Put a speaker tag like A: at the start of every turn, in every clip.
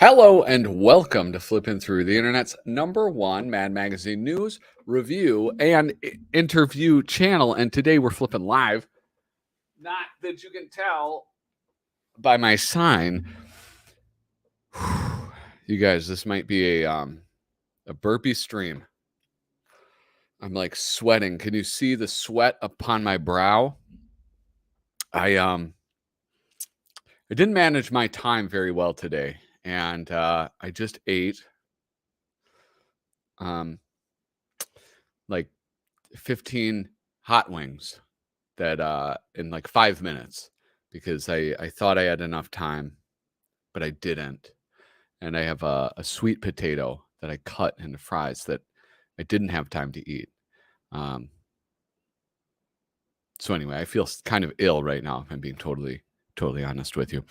A: Hello and welcome to Flippin' Through, the internet's #1 Mad Magazine news, review, and interview channel. And today we're flipping live. Not that you can tell by my sign. You guys, this might be a burpee stream. I'm like sweating. Can you see the sweat upon my brow? I didn't manage my time very well today, and I just ate like 15 hot wings that in like 5 minutes because I thought I had enough time, but I didn't. And I have a sweet potato that I cut into fries that I didn't have time to eat. So anyway, I feel kind of ill right now, if I'm being totally honest with you.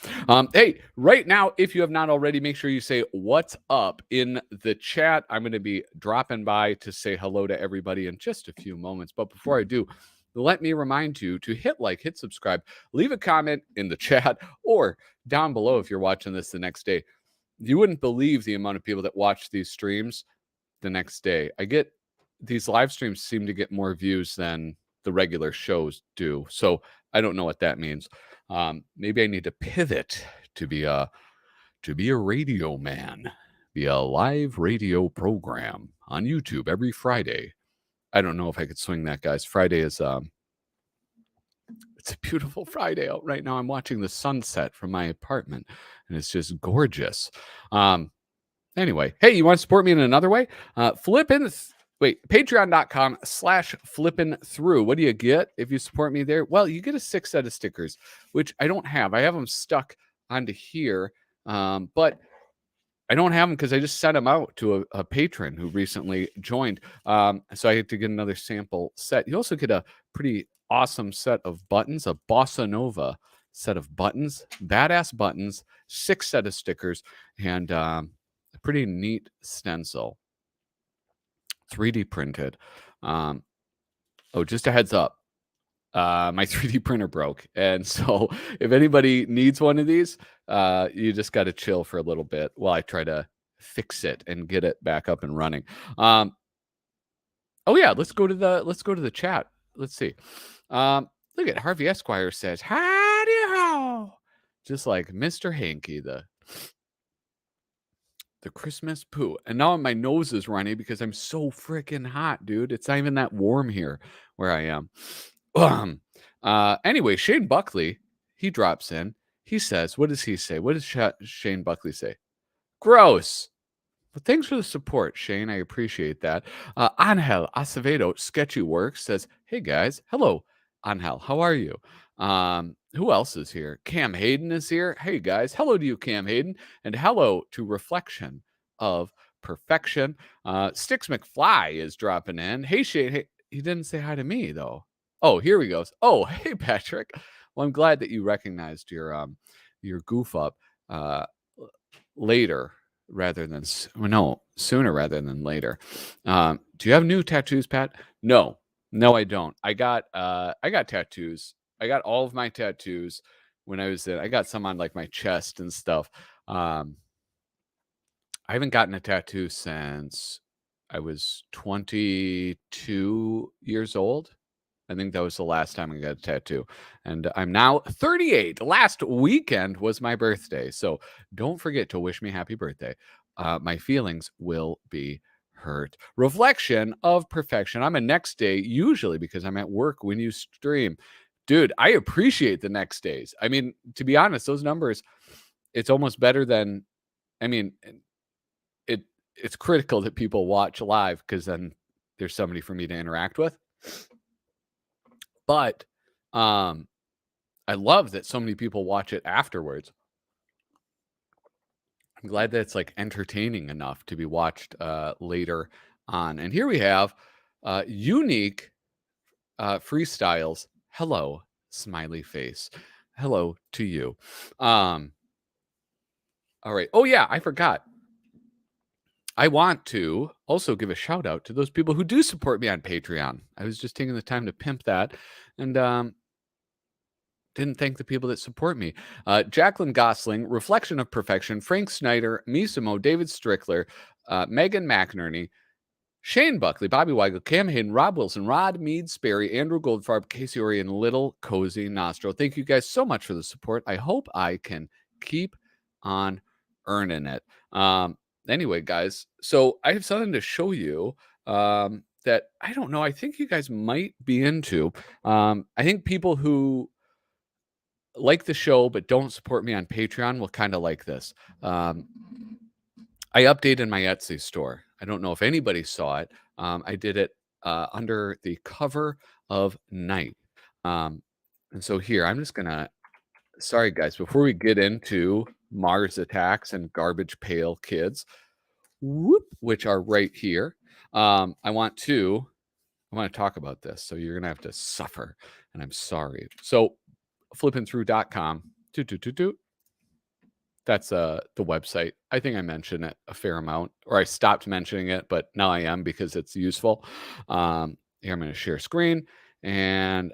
A: Hey, right now, if you have not already, make sure you say what's up in the chat. I'm going to be dropping by to say hello to everybody in just a few moments. But before I do, let me remind you to hit like, hit subscribe, leave a comment in the chat or down below if you're watching this the next day. You wouldn't believe the amount of people that watch these streams the next day. These live streams seem to get more views than the regular shows do. So I don't know what that means. Maybe I need to pivot to be a radio man, be a live radio program on YouTube every Friday. I don't know if I could swing that, guys. Friday is it's a beautiful Friday out right now. I'm watching the sunset from my apartment, and it's just gorgeous. Anyway, hey, you want to support me in another way? Patreon.com/flippinthrough. What do you get if you support me there? Well, you get a 6 set of stickers, which I don't have. I have them stuck onto here, but I don't have them because I just sent them out to a patron who recently joined. So I had to get another sample set. You also get a pretty awesome set of buttons, a Bossa Nova set of buttons, badass buttons, 6 set of stickers, and a pretty neat stencil. 3D printed. Just a heads up. My 3D printer broke. And so if anybody needs one of these, you just got to chill for a little bit while I try to fix it and get it back up and running. Let's go to the chat. Let's see. Look at Harvey Esquire says, howdy ho. Just like Mr. Hanky, the Christmas poo. And now my nose is runny because I'm so freaking hot, dude. It's not even that warm here where I am. Anyway, Shane Buckley, he drops in. He says, what does he say? What does Shane Buckley say? Gross. But thanks for the support, Shane. I appreciate that. Angel Acevedo, Sketchy Works, says, hey, guys. Hello, Angel. How are you? Who else is here? Cam Hayden is here. Hey, guys. Hello to you, Cam Hayden. And hello to Reflection of Perfection. Sticks McFly is dropping in. Hey, Shane. Hey, he didn't say hi to me, though. Oh, here he goes. Oh, hey, Patrick. Well, I'm glad that you recognized your goof up later rather than sooner rather than later. Do you have new tattoos, Pat? No, I don't. I got tattoos. I got all of my tattoos when I was in. I got some on like my chest and stuff. I haven't gotten a tattoo since I was 22 years old. I think that was the last time I got a tattoo. And I'm now 38. Last weekend was my birthday. So don't forget to wish me happy birthday. My feelings will be hurt. Reflection of Perfection. I'm a next day, usually because I'm at work when you stream. Dude, I appreciate the next days. I mean, to be honest, those numbers, it's almost better than, it's critical that people watch live because then there's somebody for me to interact with. But I love that so many people watch it afterwards. I'm glad that it's like entertaining enough to be watched later on. And here we have unique freestyles. Hello, smiley face. Hello to you. All right. Oh, yeah, I forgot. I want to also give a shout out to those people who do support me on Patreon. I was just taking the time to pimp that. And Didn't thank the people that support me. Jacqueline Gosling, Reflection of Perfection, Frank Snyder, Misimo, David Strickler, Megan McInerney, Shane Buckley, Bobby Weigel, Cam Hayden, Rob Wilson, Rod Mead, Sperry, Andrew Goldfarb, Casey Ori, and Little Cozy Nostro. Thank you guys so much for the support. I hope I can keep on earning it. Anyway, guys, so I have something to show you that I don't know. I think you guys might be into. I think people who like the show but don't support me on Patreon will kind of like this. I updated my Etsy store. I don't know if anybody saw it. I did it under the cover of night. And so here, I'm just going to, sorry guys, before we get into Mars attacks and garbage pail kids, which are right here, I want to talk about this. So you're going to have to suffer, and I'm sorry. So flippinthrough.com. That's the website. I think I mentioned it a fair amount, or I stopped mentioning it, but now I am because it's useful. Here I'm going to share screen and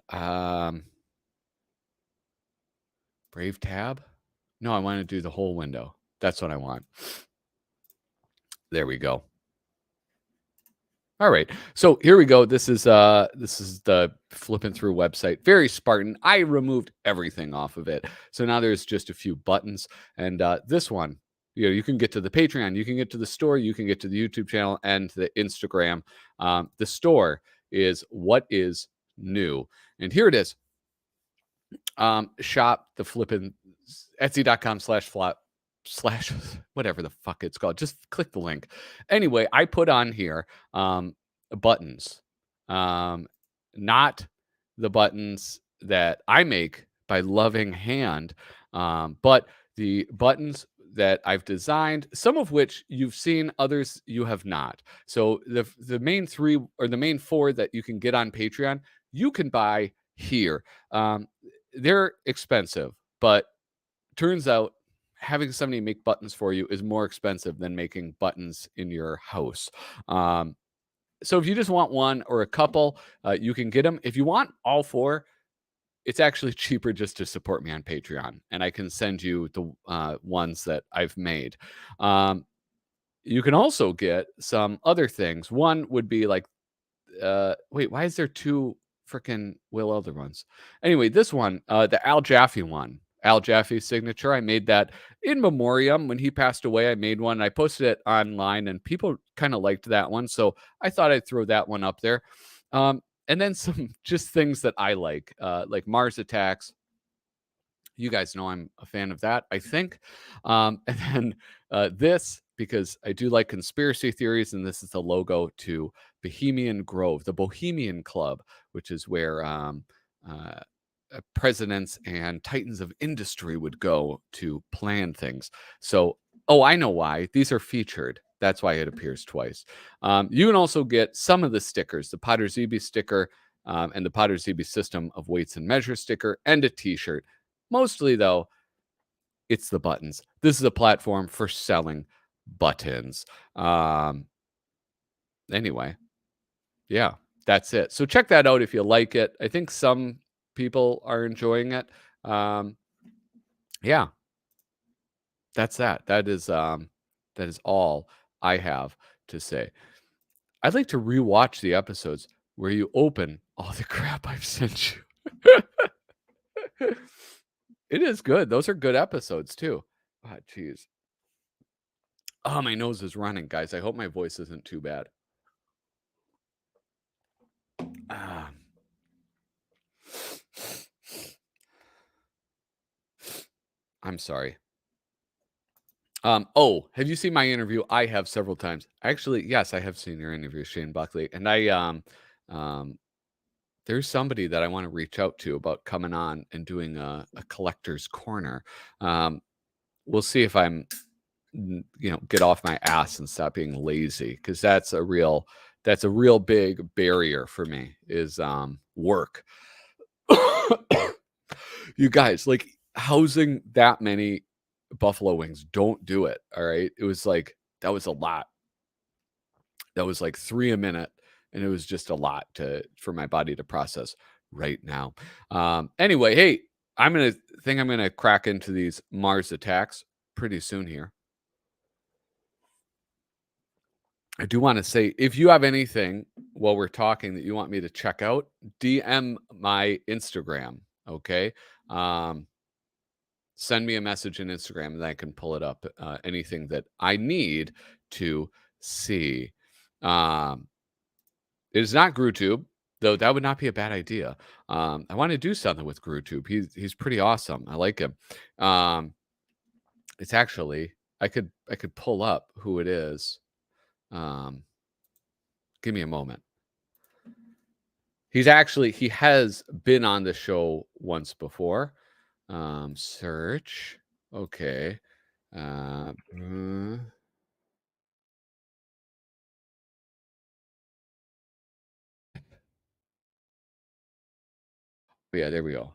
A: Brave tab. No, I want to do the whole window. That's what I want. There we go. All right, so here we go. This is the Flippin' Through website. Very Spartan. I removed everything off of it, so now there's just a few buttons. And this one, you can get to the Patreon, you can get to the store, you can get to the YouTube channel and the Instagram. The store is what is new, and here it is. Shop the Flippin' Etsy.com/flop. / whatever the fuck it's called. Just click the link. Anyway, I put on here buttons, not the buttons that I make by loving hand, but the buttons that I've designed, some of which you've seen, others you have not. So the main three or the main four that you can get on Patreon, you can buy here. They're expensive, but turns out having somebody make buttons for you is more expensive than making buttons in your house. So if you just want one or a couple, you can get them. If you want all four, it's actually cheaper just to support me on Patreon, and I can send you the ones that I've made. You can also get some other things. One would be like, wait, why is there two freaking Will Elder ones? Anyway, this one, the Al Jaffee one. Al Jaffee's signature. I made that in memoriam when he passed away. I made one. I posted it online, and people kind of liked that one, so I thought I'd throw that one up there. And then some just things that I like Mars attacks. You guys know I'm a fan of that, I think. And then this, because I do like conspiracy theories, and this is the logo to Bohemian Grove, the Bohemian Club, which is where presidents and titans of industry would go to plan things. So, I know why. These are featured. That's why it appears twice. You can also get some of the stickers, the Potter ZB sticker and the Potter ZB System of Weights and Measures sticker, and a t-shirt. Mostly, though, it's the buttons. This is a platform for selling buttons. Anyway, yeah, that's it. So check that out if you like it. I think some people are enjoying it. Yeah, that's that. That is all I have to say. I'd like to rewatch the episodes where you open all the crap I've sent you. It is good. Those are good episodes too. Ah, jeez. Oh, my nose is running, guys. I hope my voice isn't too bad. I'm sorry. Have you seen my interview? I have several times. Actually, yes, I have seen your interview, Shane Buckley. And there's somebody that I want to reach out to about coming on and doing a collector's corner. We'll see if I'm, get off my ass and stop being lazy, because that's a real big barrier for me is work. You guys, like, housing that many buffalo wings, don't do it. All right. It was like, that was a lot. That was like 3 a minute, and it was just a lot for my body to process right now. Anyway, hey, I'm gonna crack into these Mars attacks pretty soon here. I do want to say, if you have anything while we're talking that you want me to check out, DM my Instagram. Okay. Um, Send me a message in Instagram and I can pull it up. Anything that I need to see. Um, it is not GrooTube, though that would not be a bad idea. I want to do something with GrooTube. He's pretty awesome. I like him. Um, it's actually I could pull up who it is. Um, Give me a moment. He has been on the show once before. Search. Okay. Mm, yeah, there we go.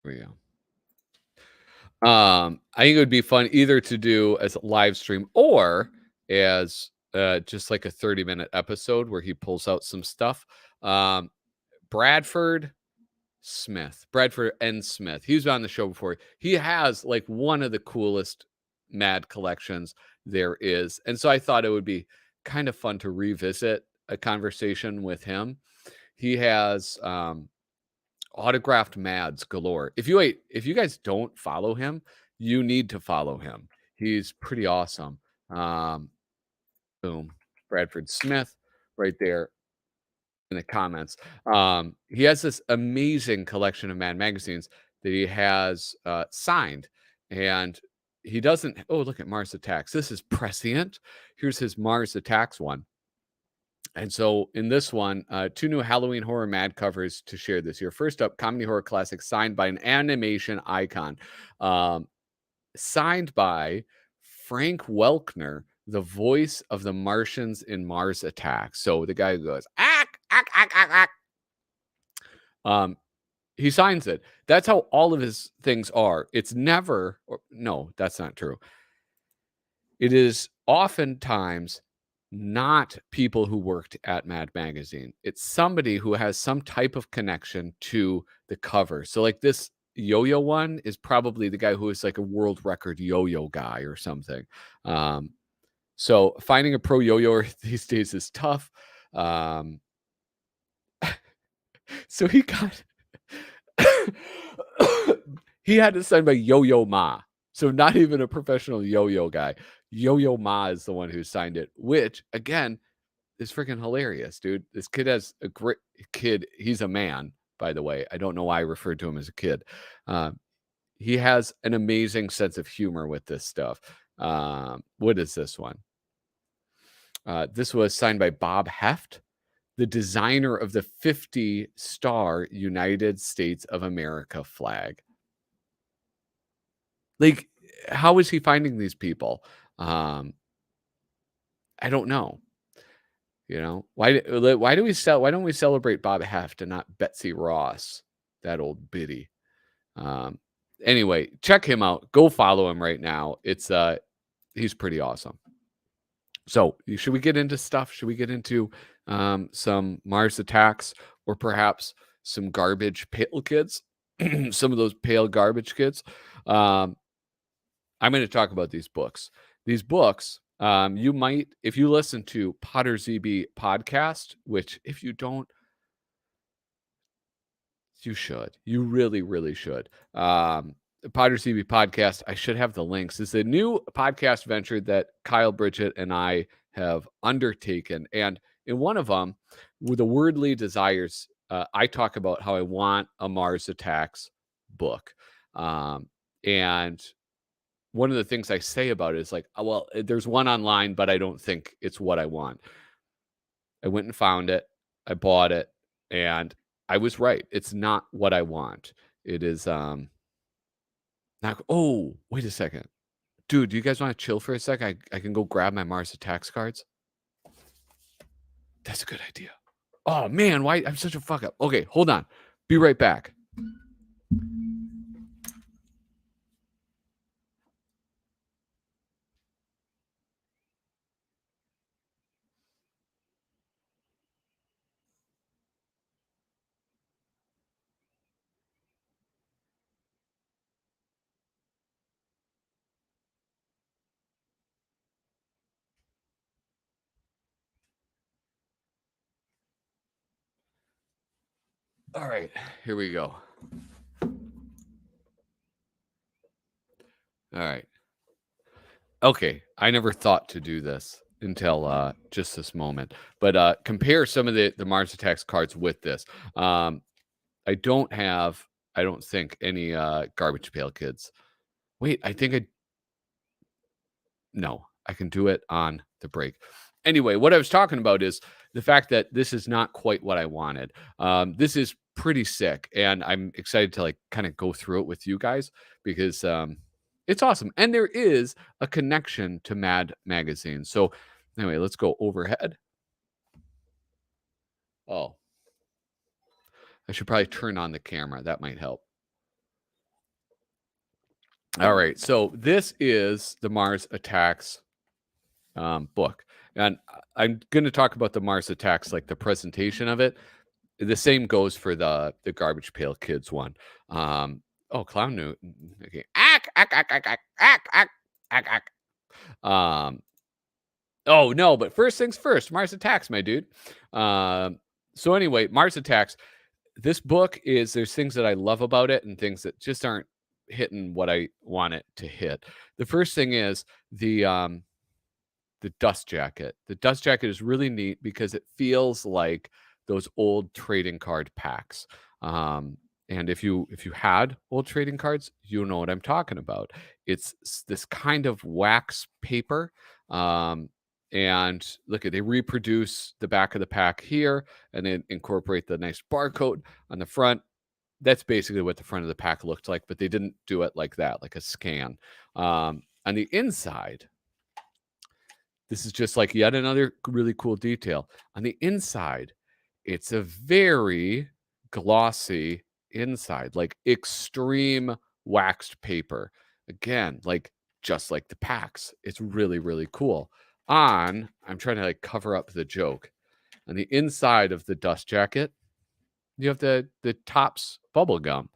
A: There we go. I think it would be fun either to do as a live stream or as just like a 30-minute episode where he pulls out some stuff. Um, Bradford Bradford N. Smith. He was on the show before. He has like one of the coolest Mad collections there is. And so I thought it would be kind of fun to revisit a conversation with him. He has autographed Mads galore. If you guys don't follow him, you need to follow him. He's pretty awesome. Um, Boom. Bradford Smith right there in the comments. He has this amazing collection of Mad magazines that he has signed, and he doesn't. Oh, look at Mars Attacks. This is prescient. Here's his Mars Attacks one. And so in this one, two new Halloween horror Mad covers to share this year. First up, comedy horror classic signed by an animation icon, um, signed by Frank Welkner, the voice of the Martians in Mars Attacks. So the guy who goes, ack, ack, ack, ack, ack. He signs it. That's how all of his things are. It's never, or, no, that's not true. It is oftentimes not people who worked at Mad Magazine. It's somebody who has some type of connection to the cover. So, like this yo-yo one is probably the guy who is like a world record yo-yo guy or something. Um, so finding a pro yo-yoer these days is tough. Um, so he got he had to sign by Yo-Yo Ma. So not even a professional yo-yo guy. Yo-Yo Ma is the one who signed it, which again is freaking hilarious, dude. This kid has a great kid. He's a man, by the way. I don't know why I referred to him as a kid. Uh, he has an amazing sense of humor with this stuff. What is this one? This was signed by Bob Heft, the designer of the 50-star United States of America flag. Like, how is he finding these people? Um, I don't know. You know, why don't we celebrate Bob Heft and not Betsy Ross, that old biddy? Um, anyway, check him out. Go follow him right now. He's pretty awesome. So, should we get into stuff? Should we get into some Mars Attacks or perhaps some garbage pale kids? Some of those pale garbage kids. Um, I'm going to talk about these books. These books, you might, if you listen to Potter ZB podcast, which if you don't, you should. You really, really should. The Potter ZB podcast, I should have the links, is a new podcast venture that Kyle Bridget and I have undertaken. And in one of them, with the Wordly Desires, I talk about how I want a Mars Attacks book. And one of the things I say about it is like, "Oh, well, there's one online, but I don't think it's what I want." I went and found it. I bought it, and I was right. It's not what I want. It is not. Oh, wait a second, dude. Do you guys want to chill for a sec? I can go grab my Mars Attacks cards. That's a good idea. Oh man, why I'm such a fuck up. Okay, hold on. Be right back. All right, here we go. All right. Okay, I never thought to do this until just this moment. But compare some of the Mars Attacks cards with this. I don't think any Garbage Pail Kids. Wait, no, I can do it on the break. Anyway, what I was talking about is the fact that this is not quite what I wanted. This is pretty sick, and I'm excited to like kind of go through it with you guys because it's awesome. And there is a connection to Mad Magazine. So anyway, let's go overhead. Oh, I should probably turn on the camera. That might help. All right. So this is the Mars Attacks book. And I'm going to talk about the Mars Attacks, like the presentation of it. The same goes for the Garbage Pail Kids one. Clown Newt. Okay. Oh no, but first things first, Mars Attacks, my dude. So anyway, Mars Attacks. This book there's things that I love about it and things that just aren't hitting what I want it to hit. The first thing is the dust jacket. The dust jacket is really neat because it feels like those old trading card packs. And if you had old trading cards, you know what I'm talking about. It's this kind of wax paper. And look at they reproduce the back of the pack here and then incorporate the nice barcode on the front. That's basically what the front of the pack looked like, but they didn't do it like that, like a scan. On the inside, this is just like yet another really cool detail. On the inside, it's a very glossy inside, like extreme waxed paper. Again, like just like the packs. It's really, really cool. I'm trying to like cover up the joke. On the inside of the dust jacket, you have the Topps bubble gum.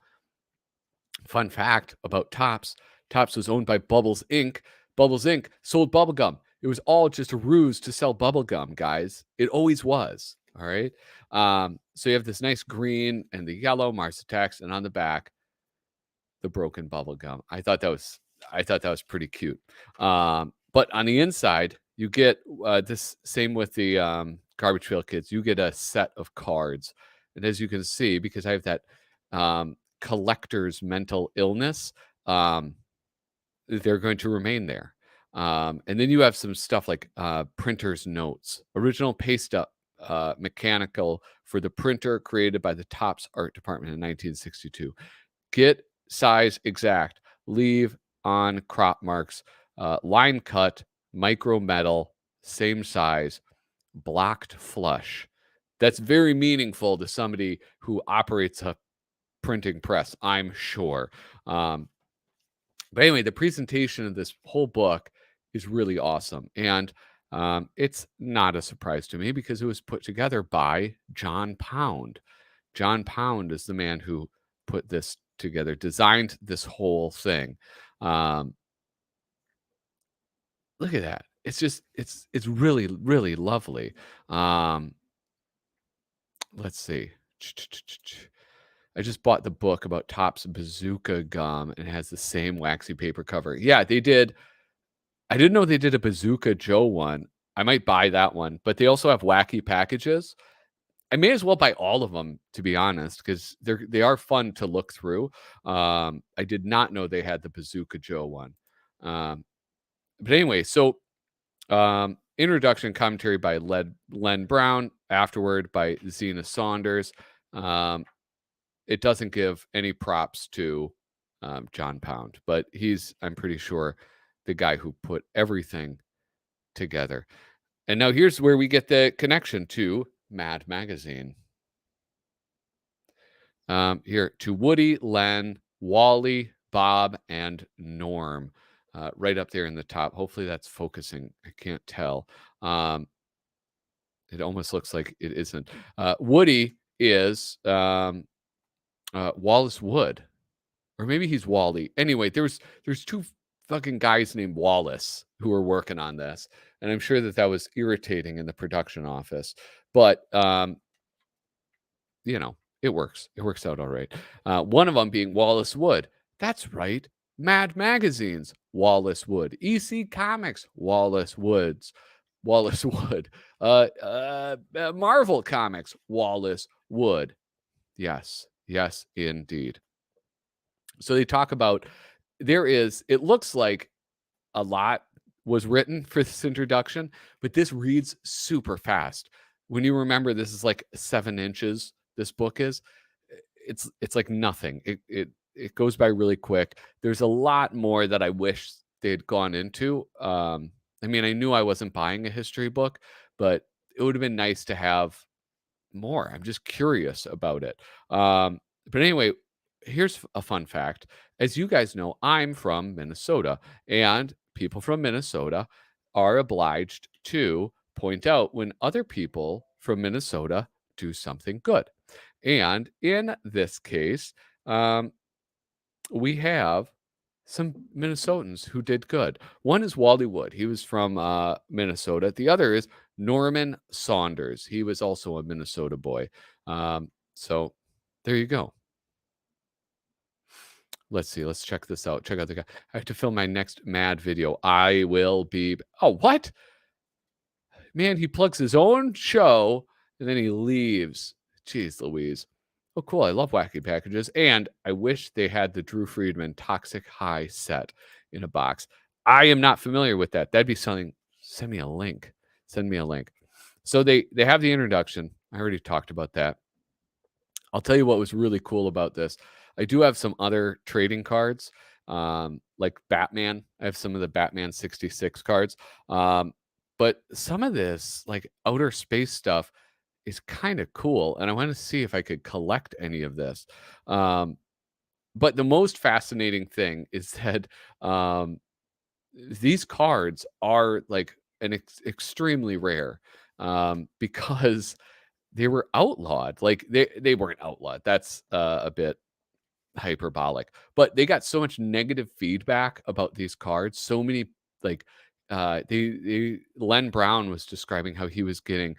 A: Fun fact about Topps. Topps was owned by Bubbles Inc. Bubbles Inc. sold bubble gum. It was all just a ruse to sell bubble gum, guys. It always was. All right. So you have this nice green and the yellow Mars Attacks, and on the back, the broken bubble gum. I thought that was pretty cute. But on the inside, you get this same with the Garbage Pail Kids. You get a set of cards, and as you can see, because I have that collector's mental illness, they're going to remain there. And then you have some stuff like printer's notes, original paste up mechanical for the printer created by the Topps art department in 1962. Get size exact, leave on crop marks, line cut, micro metal, same size, blocked flush. That's very meaningful to somebody who operates a printing press, I'm sure. But anyway, the presentation of this whole book is really awesome. And it's not a surprise to me because it was put together by John Pound. John Pound is the man who put this together, designed this whole thing. Look at that. It's just, it's really, really lovely. Let's see. I just bought the book about Topps Bazooka Gum and it has the same waxy paper cover. Yeah, they did. I didn't know they did a Bazooka Joe one. I might buy that one, but they also have wacky packages. I may as well buy all of them, to be honest, because they are fun to look through. I did not know they had the Bazooka Joe one. But anyway, so introduction commentary by Len Brown, afterward by Zena Saunders. It doesn't give any props to John Pound, but he's, I'm pretty sure, the guy who put everything together. And now here's where we get the connection to Mad Magazine. Here to Woody, Len, Wally, Bob, and Norm. Right up there in the top. Hopefully that's focusing. I can't tell. It almost looks like it isn't. Woody is Wallace Wood, or maybe he's Wally. Anyway, there's two fucking guys named Wallace who are working on this, and I'm sure that was irritating in the production office. But you know, It works. It works out all right. One of them being Wallace Wood. That's right. Mad Magazines, Wallace Wood. EC Comics, Wallace Woods. Wallace Wood. Marvel Comics, Wallace Wood. Yes. Yes, indeed. So they talk about it looks like a lot was written for this introduction, but this reads super fast. When you remember this is like 7 inches, this book is, it's like nothing. It goes by really quick. There's a lot more that I wish they'd gone into. I mean, I knew I wasn't buying a history book, but it would have been nice to have more. I'm just curious about it. But anyway, here's a fun fact. As you guys know, I'm from Minnesota, and people from Minnesota are obliged to point out when other people from Minnesota do something good. And in this case, um, we have some Minnesotans who did good. One is Wally Wood. He was from Minnesota. The other is Norman Saunders. He was also a Minnesota boy. So there you go. Let's see. Let's check this out. Check out the guy. I have to film my next mad video. I will be. Oh, what? Man, he plugs his own show and then he leaves. Jeez Louise. Oh, cool. I love wacky packages. And I wish they had the Drew Friedman Toxic High set in a box. I am not familiar with that. That'd be something. Send me a link. Send me a link. So they have the introduction. I already talked about that. I'll tell you what was really cool about this. I do have some other trading cards, like Batman. I have some of the Batman 66 cards. But some of this, like outer space stuff, is kind of cool. And I want to see if I could collect any of this. But the most fascinating thing is that these cards are like extremely rare because they were outlawed. Like they weren't outlawed. That's a bit hyperbolic, but they got so much negative feedback about these cards. So many like Len Brown was describing how he was getting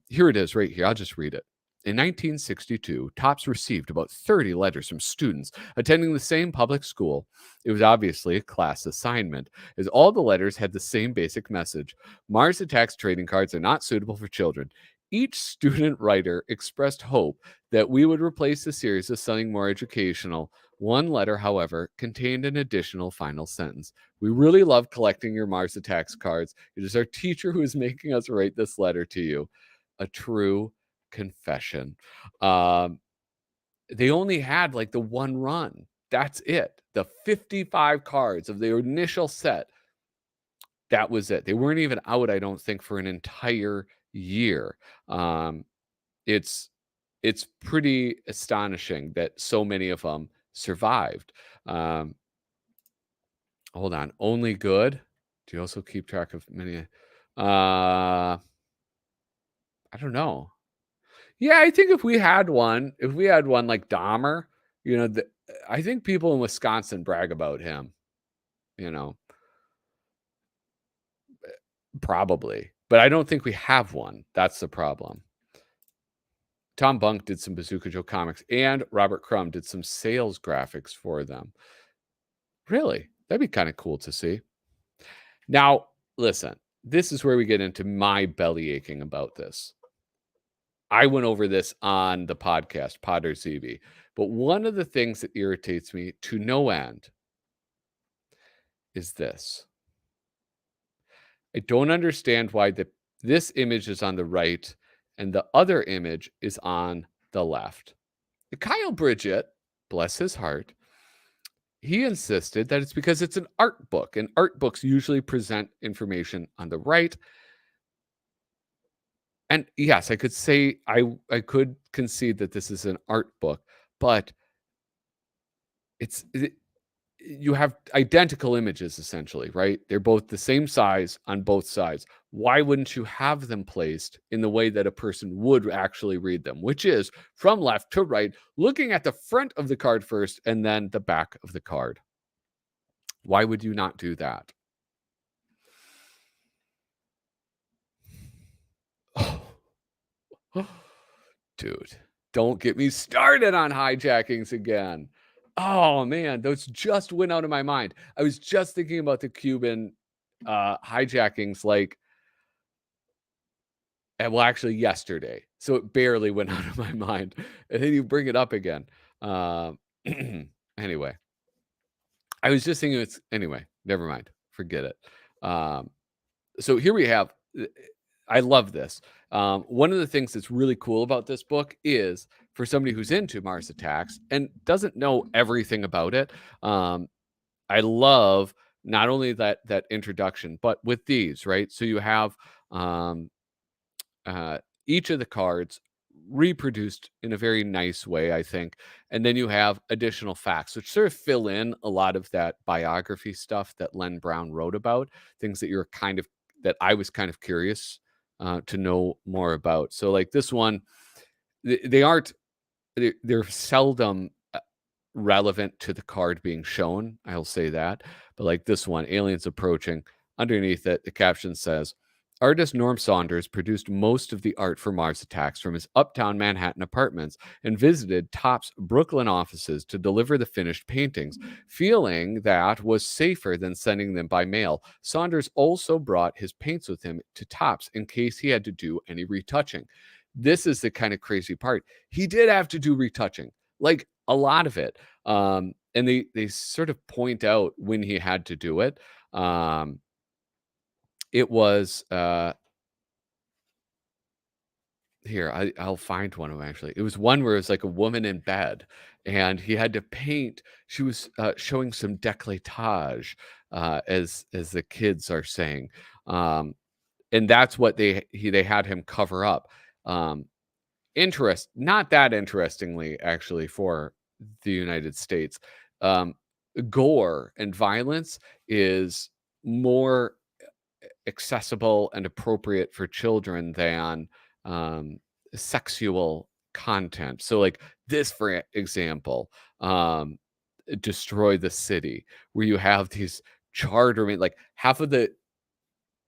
A: here it is right here. I'll just read it. In 1962, Topps received about 30 letters from students attending the same public school. It was obviously a class assignment, as all the letters had the same basic message: Mars Attacks trading cards are not suitable for children. Each student writer expressed hope that we would replace the series with something more educational. One letter, however, contained an additional final sentence. We really love collecting your Mars Attacks cards. It is our teacher who is making us write this letter to you. A true confession. They only had like the one run. That's it. The 55 cards of the initial set. That was it. They weren't even out, I don't think, for an entire year. It's pretty astonishing that so many of them survived. Hold on. Only good. Do you also keep track of many? I don't know. Yeah, I think if we had one like Dahmer, I think people in Wisconsin brag about him, you know, probably. But I don't think we have one. That's the problem. Tom Bunk did some Bazooka Joe comics, and Robert Crumb did some sales graphics for them. Really? That'd be kind of cool to see. Now, listen, this is where we get into my belly aching about this. I went over this on the podcast, Potter ZB. But one of the things that irritates me to no end is this. I don't understand why this image is on the right and the other image is on the left. Kyle Bridget, bless his heart, he insisted that it's because it's an art book, and art books usually present information on the right. And yes, I could say I could concede that this is an art book, but you have identical images essentially, right? They're both the same size on both sides. Why wouldn't you have them placed in the way that a person would actually read them, which is from left to right, looking at the front of the card first and then the back of the card? Why would you not do that? Oh. Dude, Don't get me started on hijackings again. Oh man, those just went out of my mind. I was just thinking about the Cuban hijackings like well, actually yesterday. So it barely went out of my mind. And then you bring it up again. Um anyway, I was just thinking anyway, never mind. Forget it. Um so here we have I love this. One of the things that's really cool about this book is for somebody who's into Mars attacks and doesn't know everything about it. Um, I love not only that introduction, but with these, right? So you have um, uh, each of the cards reproduced in a very nice way, I think. And then you have additional facts, which sort of fill in a lot of that biography stuff that Len Brown wrote about, things that that I was kind of curious to know more about. So, like this one, they aren't, they're seldom relevant to the card being shown. I'll say that. But like this one, aliens approaching, underneath it, the caption says, artist Norm Saunders produced most of the art for Mars attacks from his uptown Manhattan apartments and visited Top's Brooklyn offices to deliver the finished paintings, feeling that was safer than sending them by mail. Saunders also brought his paints with him to Top's in case he had to do any retouching. This is the kind of crazy part. He did have to do retouching, like a lot of it. And they sort of point out when he had to do it. It was here, I'll find one of them actually. It was one where it was like a woman in bed, and he had to paint. She was showing some décolletage, as the kids are saying, and that's what they had him cover up. Um, not that interestingly, actually, for the United States, um, gore and violence is more accessible and appropriate for children than um, sexual content. So, like this, for example, Destroy the City, where you have these charter, like half of the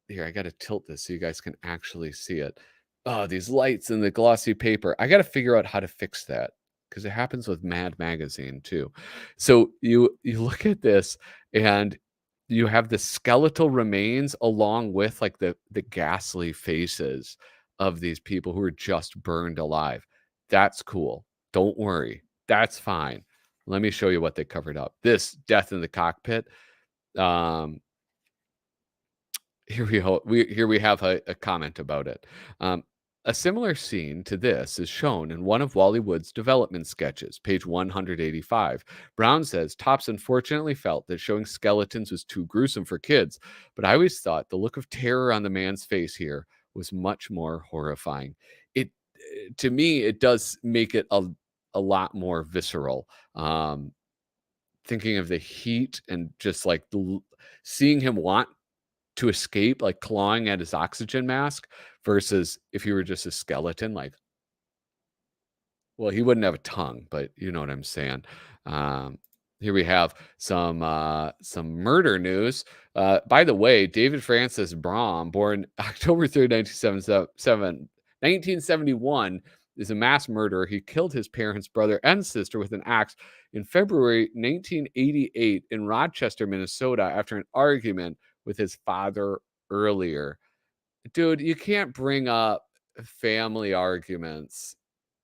A: here, I got to tilt this so you guys can actually see it. Oh, these lights and the glossy paper. I got to figure out how to fix that because it happens with Mad Magazine too. So you look at this and you have the skeletal remains along with like the ghastly faces of these people who are just burned alive. That's cool. Don't worry. That's fine. Let me show you what they covered up. This death in the cockpit. Um, here we have a comment about it. A similar scene to this is shown in one of Wally Wood's development sketches, page 185. Brown says, Tops unfortunately felt that showing skeletons was too gruesome for kids, but I always thought the look of terror on the man's face here was much more horrifying. It, to me, it does make it a lot more visceral. Thinking of the heat and just like seeing him want to escape, like clawing at his oxygen mask, versus if you were just a skeleton, like, well, he wouldn't have a tongue, but you know what I'm saying. Um, Here we have some murder news. By the way, David Francis Braun, born October 3rd, 1971, is a mass murderer. He killed his parents, brother, and sister with an axe in February 1988 in Rochester, Minnesota, after an argument with his father earlier. Dude, you can't bring up family arguments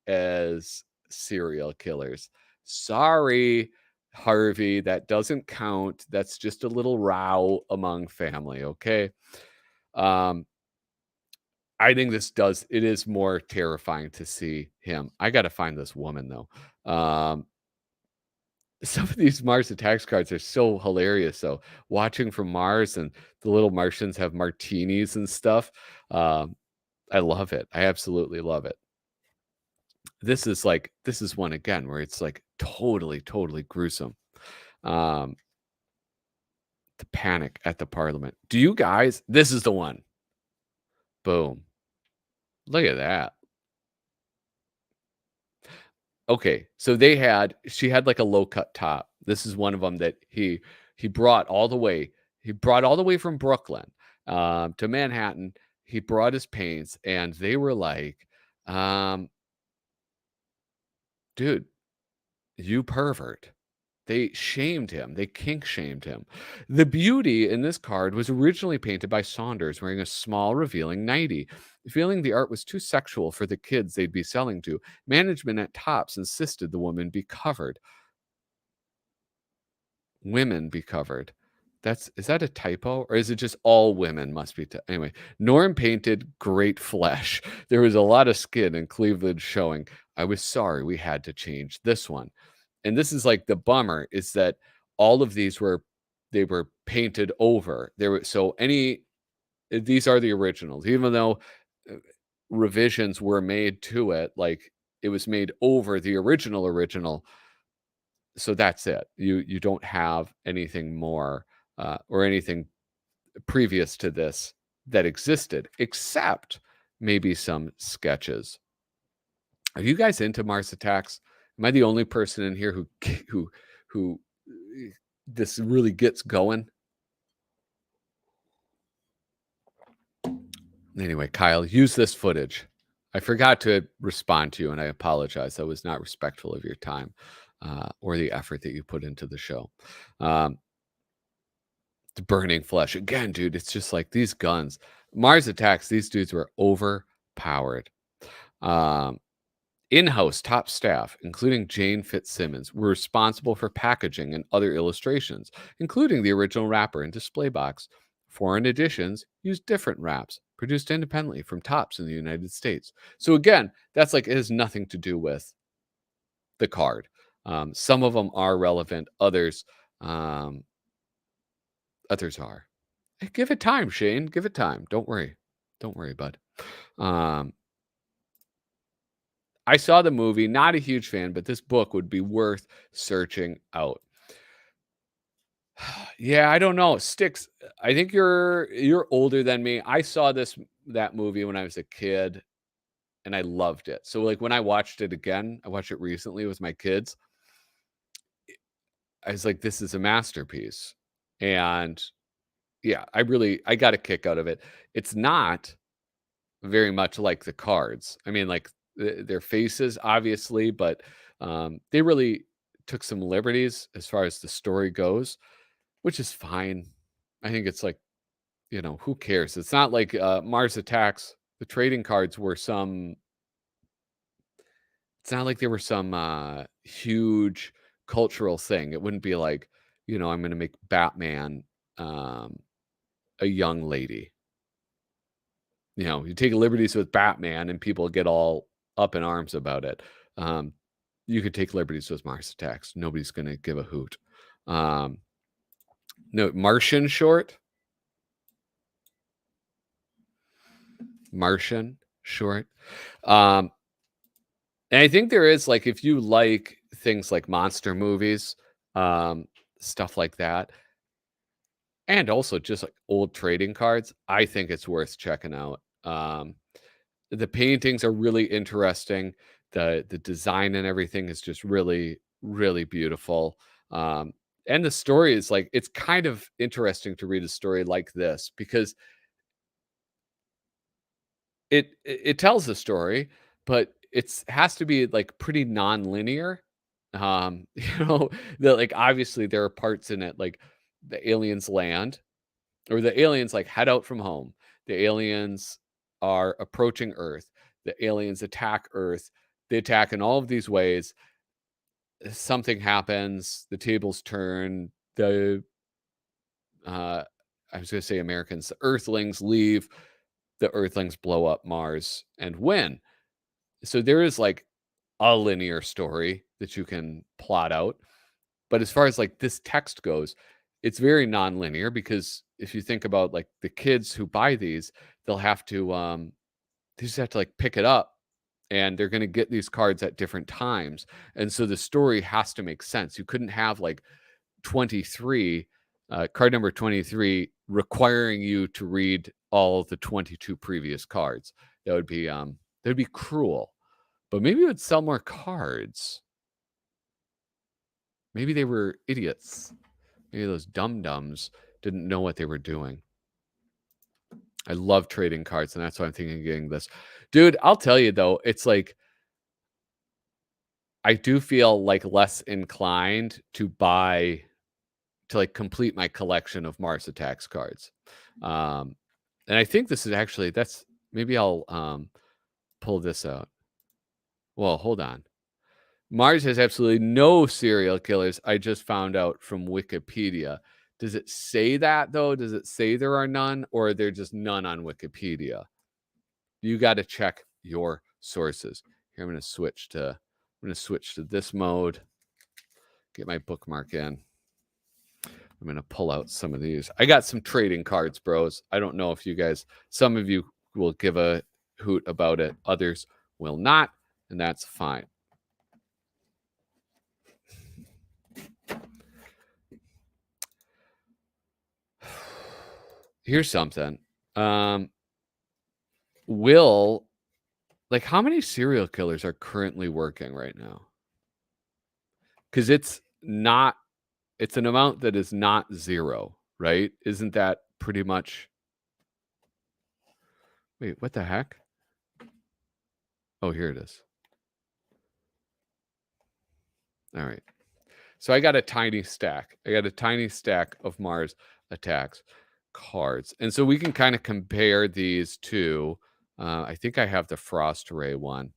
A: as serial killers. Sorry, Harvey, that doesn't count. That's just a little row among family, okay? Um, I think it is more terrifying to see him. I got to find this woman though. Some of these Mars attacks cards are so hilarious. So watching from Mars and the little Martians have martinis and stuff. Um, I love it. I absolutely love it. This is one again where it's like totally gruesome. Um, the panic at the Parliament. Do you guys? This is the one. Boom. Look at that. Okay, so she had like a low cut top. This is one of them that he brought all the way. He brought all the way from Brooklyn to Manhattan. He brought his paints, and they were like, um, dude, you pervert. They shamed him. They kink shamed him. The beauty in this card was originally painted by Saunders wearing a small, revealing nightie. Feeling the art was too sexual for the kids they'd be selling to, management at Topps insisted the woman be covered. Women be covered. Is that a typo, or is it just all women must be? Anyway, Norm painted great flesh. There was a lot of skin and cleavage showing. I was sorry we had to change this one. And this is like the bummer is that all of these were painted over. These are the originals, even though revisions were made to it, like it was made over the original. So that's it. You don't have anything more or anything previous to this that existed, except maybe some sketches. Are you guys into Mars Attacks? Am I the only person in here who this really gets going? Anyway, Kyle, use this footage. I forgot to respond to you, and I apologize. I was not respectful of your time or the effort that you put into the show. The burning flesh. Again, dude, it's just like these guns. Mars Attacks, these dudes were overpowered. In-house top staff, including Jane Fitzsimmons, were responsible for packaging and other illustrations, including the original wrapper and display box. Foreign editions used different wraps, produced independently from Topps in the United States. So again, that's like it has nothing to do with the card. Some of them are relevant, others are. Hey, give it time, Shane. Give it time. Don't worry, bud. I saw the movie, not a huge fan, but this book would be worth searching out. Yeah, I don't know. Sticks. I think you're older than me. I saw that movie when I was a kid and I loved it. So like when I watched it again, I watched it recently with my kids. I was like, this is a masterpiece. And yeah, I got a kick out of it. It's not very much like the cards. I mean, like their faces, obviously, but they really took some liberties as far as the story goes, which is fine. I think it's like, who cares? It's not like Mars Attacks. The trading cards were some. It's not like they were some huge cultural thing. It wouldn't be like, I'm going to make Batman a young lady. You take liberties with Batman and people get all up in arms about it. You could take liberties with Mars Attacks. Nobody's going to give a hoot. No, Martian short. And I think there is, like, if you like things like monster movies, stuff like that, and also just like old trading cards, I think it's worth checking out. The paintings are really interesting. The design and everything is just really, really beautiful. And the story is like, it's kind of interesting to read a story like this because it tells a story, but it has to be like pretty non-linear. That like obviously there are parts in it like the aliens land or the aliens like head out from home. The aliens are approaching Earth. The aliens attack Earth. They attack in all of these ways. Something happens. The tables turn. I was going to say Americans. The Earthlings leave. The Earthlings blow up Mars and win. So there is like a linear story that you can plot out. But as far as like this text goes, it's very non-linear because if you think about like the kids who buy these, they'll have to they just have to like pick it up and they're going to get these cards at different times. And so the story has to make sense. You couldn't have like 23 card number 23 requiring you to read all the 22 previous cards. That would be cruel. But maybe it would sell more cards. Maybe they were idiots. Maybe those dum-dums didn't know what they were doing. I love trading cards, and that's why I'm thinking of getting this. Dude, I'll tell you, though, it's like I do feel like less inclined to like complete my collection of Mars Attacks cards. Um, and I think this is actually that's maybe I'll pull this out. Well, hold on. Mars has absolutely no serial killers. I just found out from Wikipedia. Does it say that though? Does it say there are none, or are there just none on Wikipedia? You got to check your sources. Here, I'm going to switch to this mode. Get my bookmark in. I'm going to pull out some of these. I got some trading cards, bros. I don't know if you guys, some of you will give a hoot about it. Others will not, and that's fine. Here's something. Like, how many serial killers are currently working right now? Because it's an amount that is not zero, right? Isn't that pretty much? Wait, what the heck? Oh, here it is. All right. So I got a tiny stack. Of Mars Attacks cards. And so we can kind of compare these to, I think I have the Frost Ray one.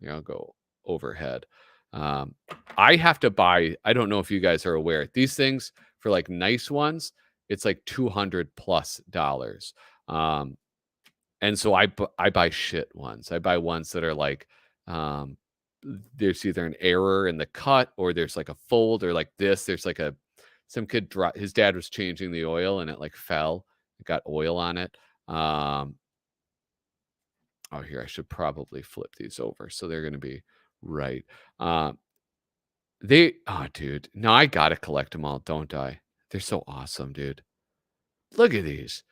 A: I'll go overhead. I have to buy, I don't know if you guys are aware, these things for like nice ones, it's like $200+. And so I buy shit ones. I buy ones that are like, there's either an error in the cut, or there's like a fold, or like this. There's like some kid his dad was changing the oil and it like fell. It got oil on it. Oh, here, I should probably flip these over so they're going to be right. Oh, dude, no, I gotta collect them all, don't I? They're so awesome, dude. Look at these.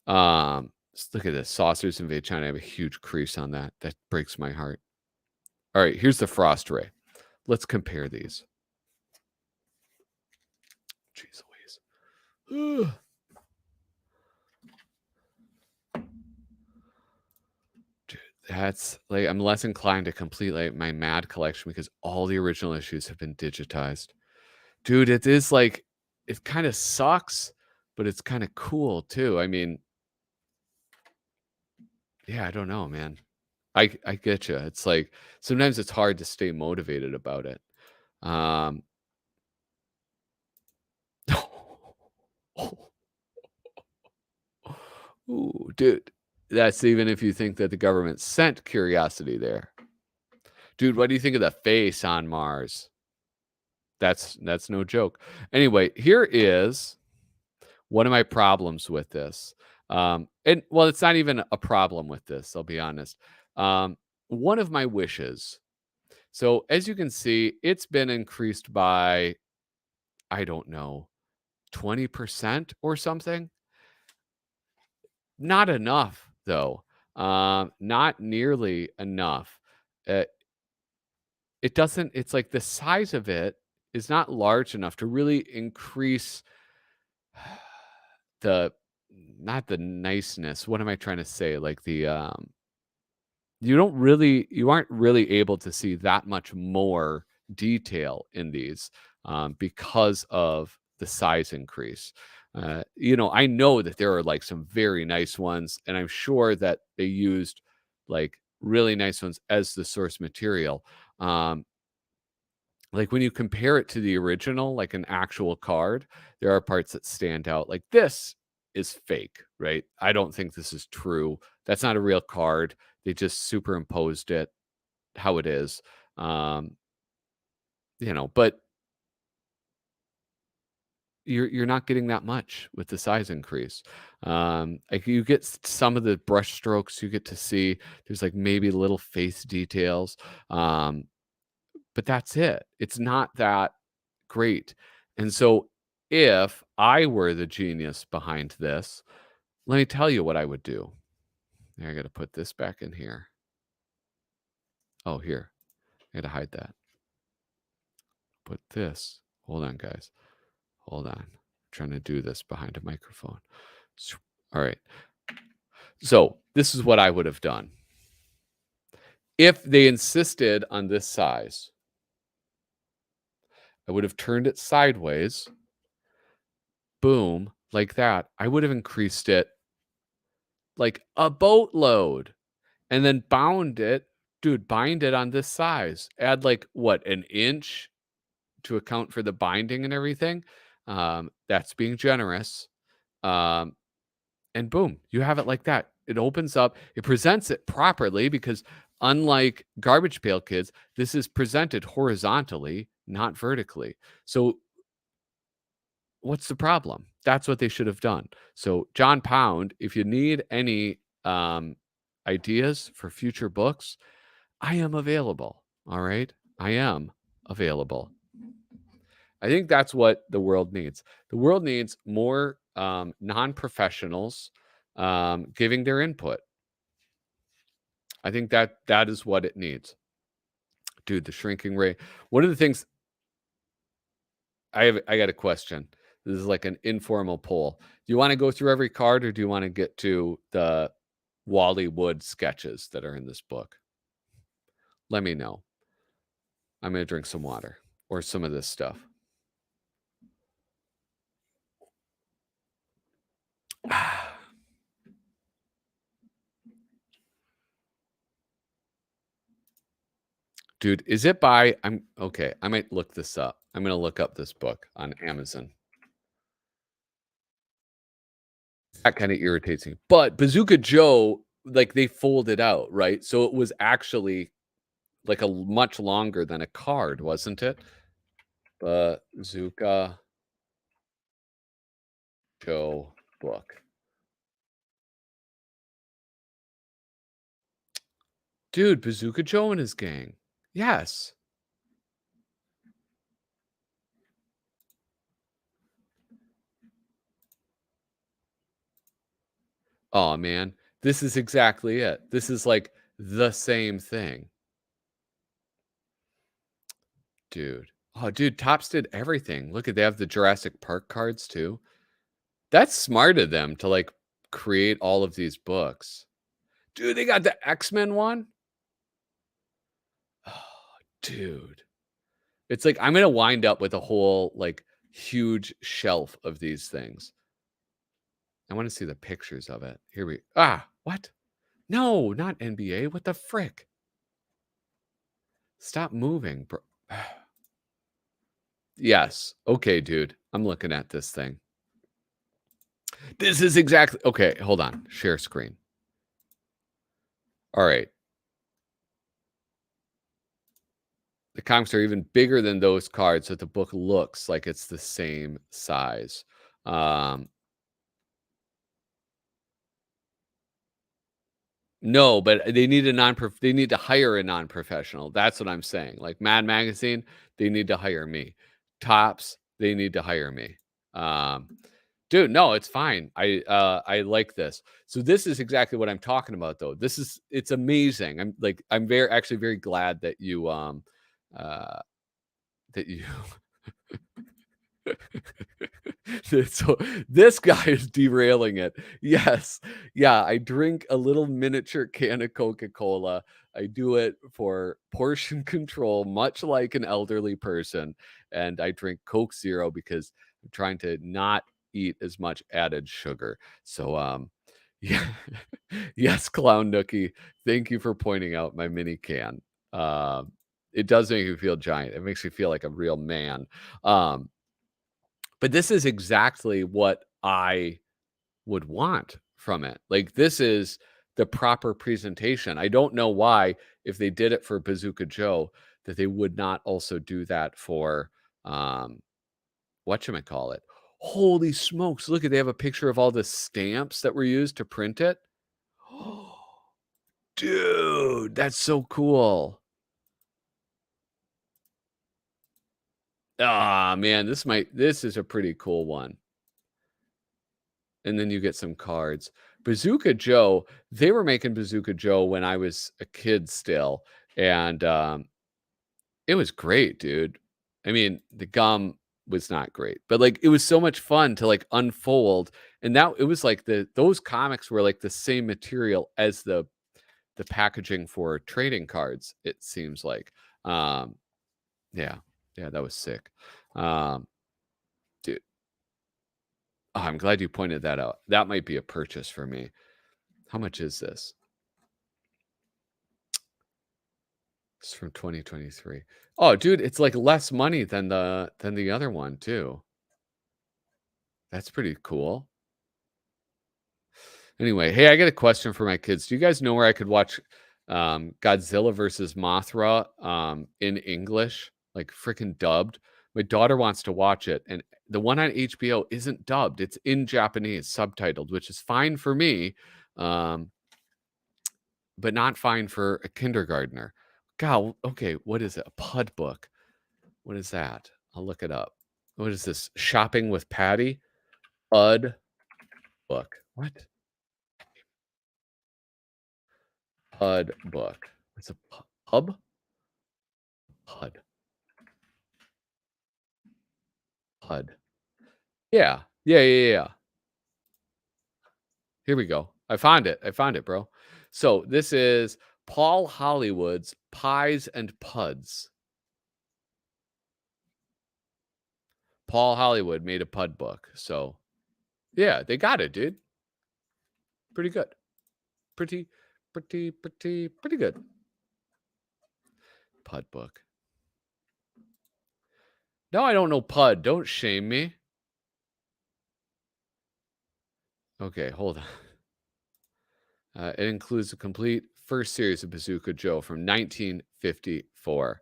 A: Look at this. Saucers invade China. I have a huge crease on that. That breaks my heart. All right, here's the Frost Ray. Let's compare these. Jeez Louise. Dude, that's like, I'm less inclined to complete like my Mad collection because all the original issues have been digitized. Dude, it is like, it kind of sucks, but it's kind of cool too. I mean, yeah, I don't know, man. I get you. It's like sometimes it's hard to stay motivated about it. Ooh, dude, that's even if you think that the government sent Curiosity there. Dude, what do you think of the face on Mars? That's no joke. Anyway, here is one of my problems with this. And well, it's not even a problem with this, I'll be honest. One of my wishes. So as you can see, it's been increased by, I don't know, 20% or something. Not enough, though. Not nearly enough. Uh, it doesn't, it's like the size of it is not large enough to really increase the, not the niceness. What am I trying to say? Like you aren't really able to see that much more detail in these because of the size increase. I know that there are like some very nice ones, and I'm sure that they used like really nice ones as the source material. Like when you compare it to the original, like an actual card, there are parts that stand out. Like this is fake, right? I don't think this is true. That's not a real card. They just superimposed it how it is. But you're not getting that much with the size increase. Like you get some of the brush strokes, you get to see there's like maybe little face details. But that's it. It's not that great. And so if I were the genius behind this, let me tell you what I would do. I got to put this back in here. Oh, here. I got to hide that. Put this. Hold on, guys. Hold on. I'm trying to do this behind a microphone. All right. So this is what I would have done. If they insisted on this size, I would have turned it sideways. Boom, like that. I would have increased it like a boatload and then bound it. Dude, bind it on this size. Add like what, an inch to account for the binding and everything. That's being generous. Um, and boom, you have it like that. It opens up, it presents it properly because unlike Garbage Pail Kids, this is presented horizontally, not vertically. So what's the problem? That's what they should have done. So John Pound, if you need any ideas for future books, I am available. All right. I am available. I think that's what the world needs. The world needs more non-professionals giving their input. I think that is what it needs. Dude, the shrinking rate. One of the things I got a question. This is like an informal poll. Do you want to go through every card or do you want to get to the Wally Wood sketches that are in this book? Let me know. I'm going to drink some water or some of this stuff. Dude, is it by I'm okay, I might look this up. I'm going to look up this book on Amazon. That kind of irritates me. But Bazooka Joe, like they folded out, right? So it was actually like a much longer than a card, wasn't it? Bazooka Joe book. Dude, Bazooka Joe and his gang. Yes. Oh man, this is exactly it. This is like the same thing. Dude. Oh, dude, Topps did everything. Look at they have the Jurassic Park cards too. That's smart of them to like create all of these books. Dude, they got the X-Men one. Oh, dude. It's like I'm gonna wind up with a whole like huge shelf of these things. I want to see the pictures of it. Here we what? No, not NBA. What the frick? Stop moving, bro. Yes. Okay, dude. I'm looking at this thing. This is exactly okay. Hold on. Share screen. All right. The comics are even bigger than those cards, so the book looks like it's the same size. No, but they need they need to hire a non-professional. That's what I'm saying. Like Mad Magazine, they need to hire me. Topps, they need to hire me. Dude, no, it's fine. I like this. So this is exactly what I'm talking about though. It's amazing. I'm very glad that you that you so this guy is derailing it. Yes. Yeah, I drink a little miniature can of Coca-Cola. I do it for portion control, much like an elderly person. And I drink Coke Zero because I'm trying to not eat as much added sugar. So yeah. Yes, Clown Nookie. Thank you for pointing out my mini can. It does make me feel giant. It makes me feel like a real man. But this is exactly what I would want from it. Like this is the proper presentation. I don't know why, if they did it for Bazooka Joe, that they would not also do that for whatchamacallit. Holy smokes, look at they have a picture of all the stamps that were used to print it. Dude, that's so cool. Ah, man, this is a pretty cool one. And then you get some cards. Bazooka Joe, they were making Bazooka Joe when I was a kid still, and it was great, dude. I mean, the gum was not great, but like it was so much fun to like unfold, and that it was like those comics were like the same material as the packaging for trading cards. It seems like, yeah, Yeah, that was sick. Dude, oh, I'm glad you pointed that out. That might be a purchase for me. How much is this? It's from 2023. Oh, dude, it's like less money than the other one too. That's pretty cool. Anyway, hey, I got a question for my kids. Do you guys know where I could watch Godzilla versus Mothra in English, like freaking dubbed? My daughter wants to watch it, and the one on HBO isn't dubbed. It's in Japanese, subtitled, which is fine for me, but not fine for a kindergartner. God, okay, what is it? A PUD book. What is that? I'll look it up. What is this? Shopping with Patty? PUD book. What? PUD book. It's a pub? PUD. PUD. Yeah. Yeah. Here we go. I found it, bro. So this is Paul Hollywood's Pies and Puds. Paul Hollywood made a PUD book. So yeah, they got it, dude. Pretty good. Pretty good. PUD book. No, I don't know PUD. Don't shame me. Okay, hold on. It includes a complete first series of Bazooka Joe from 1954.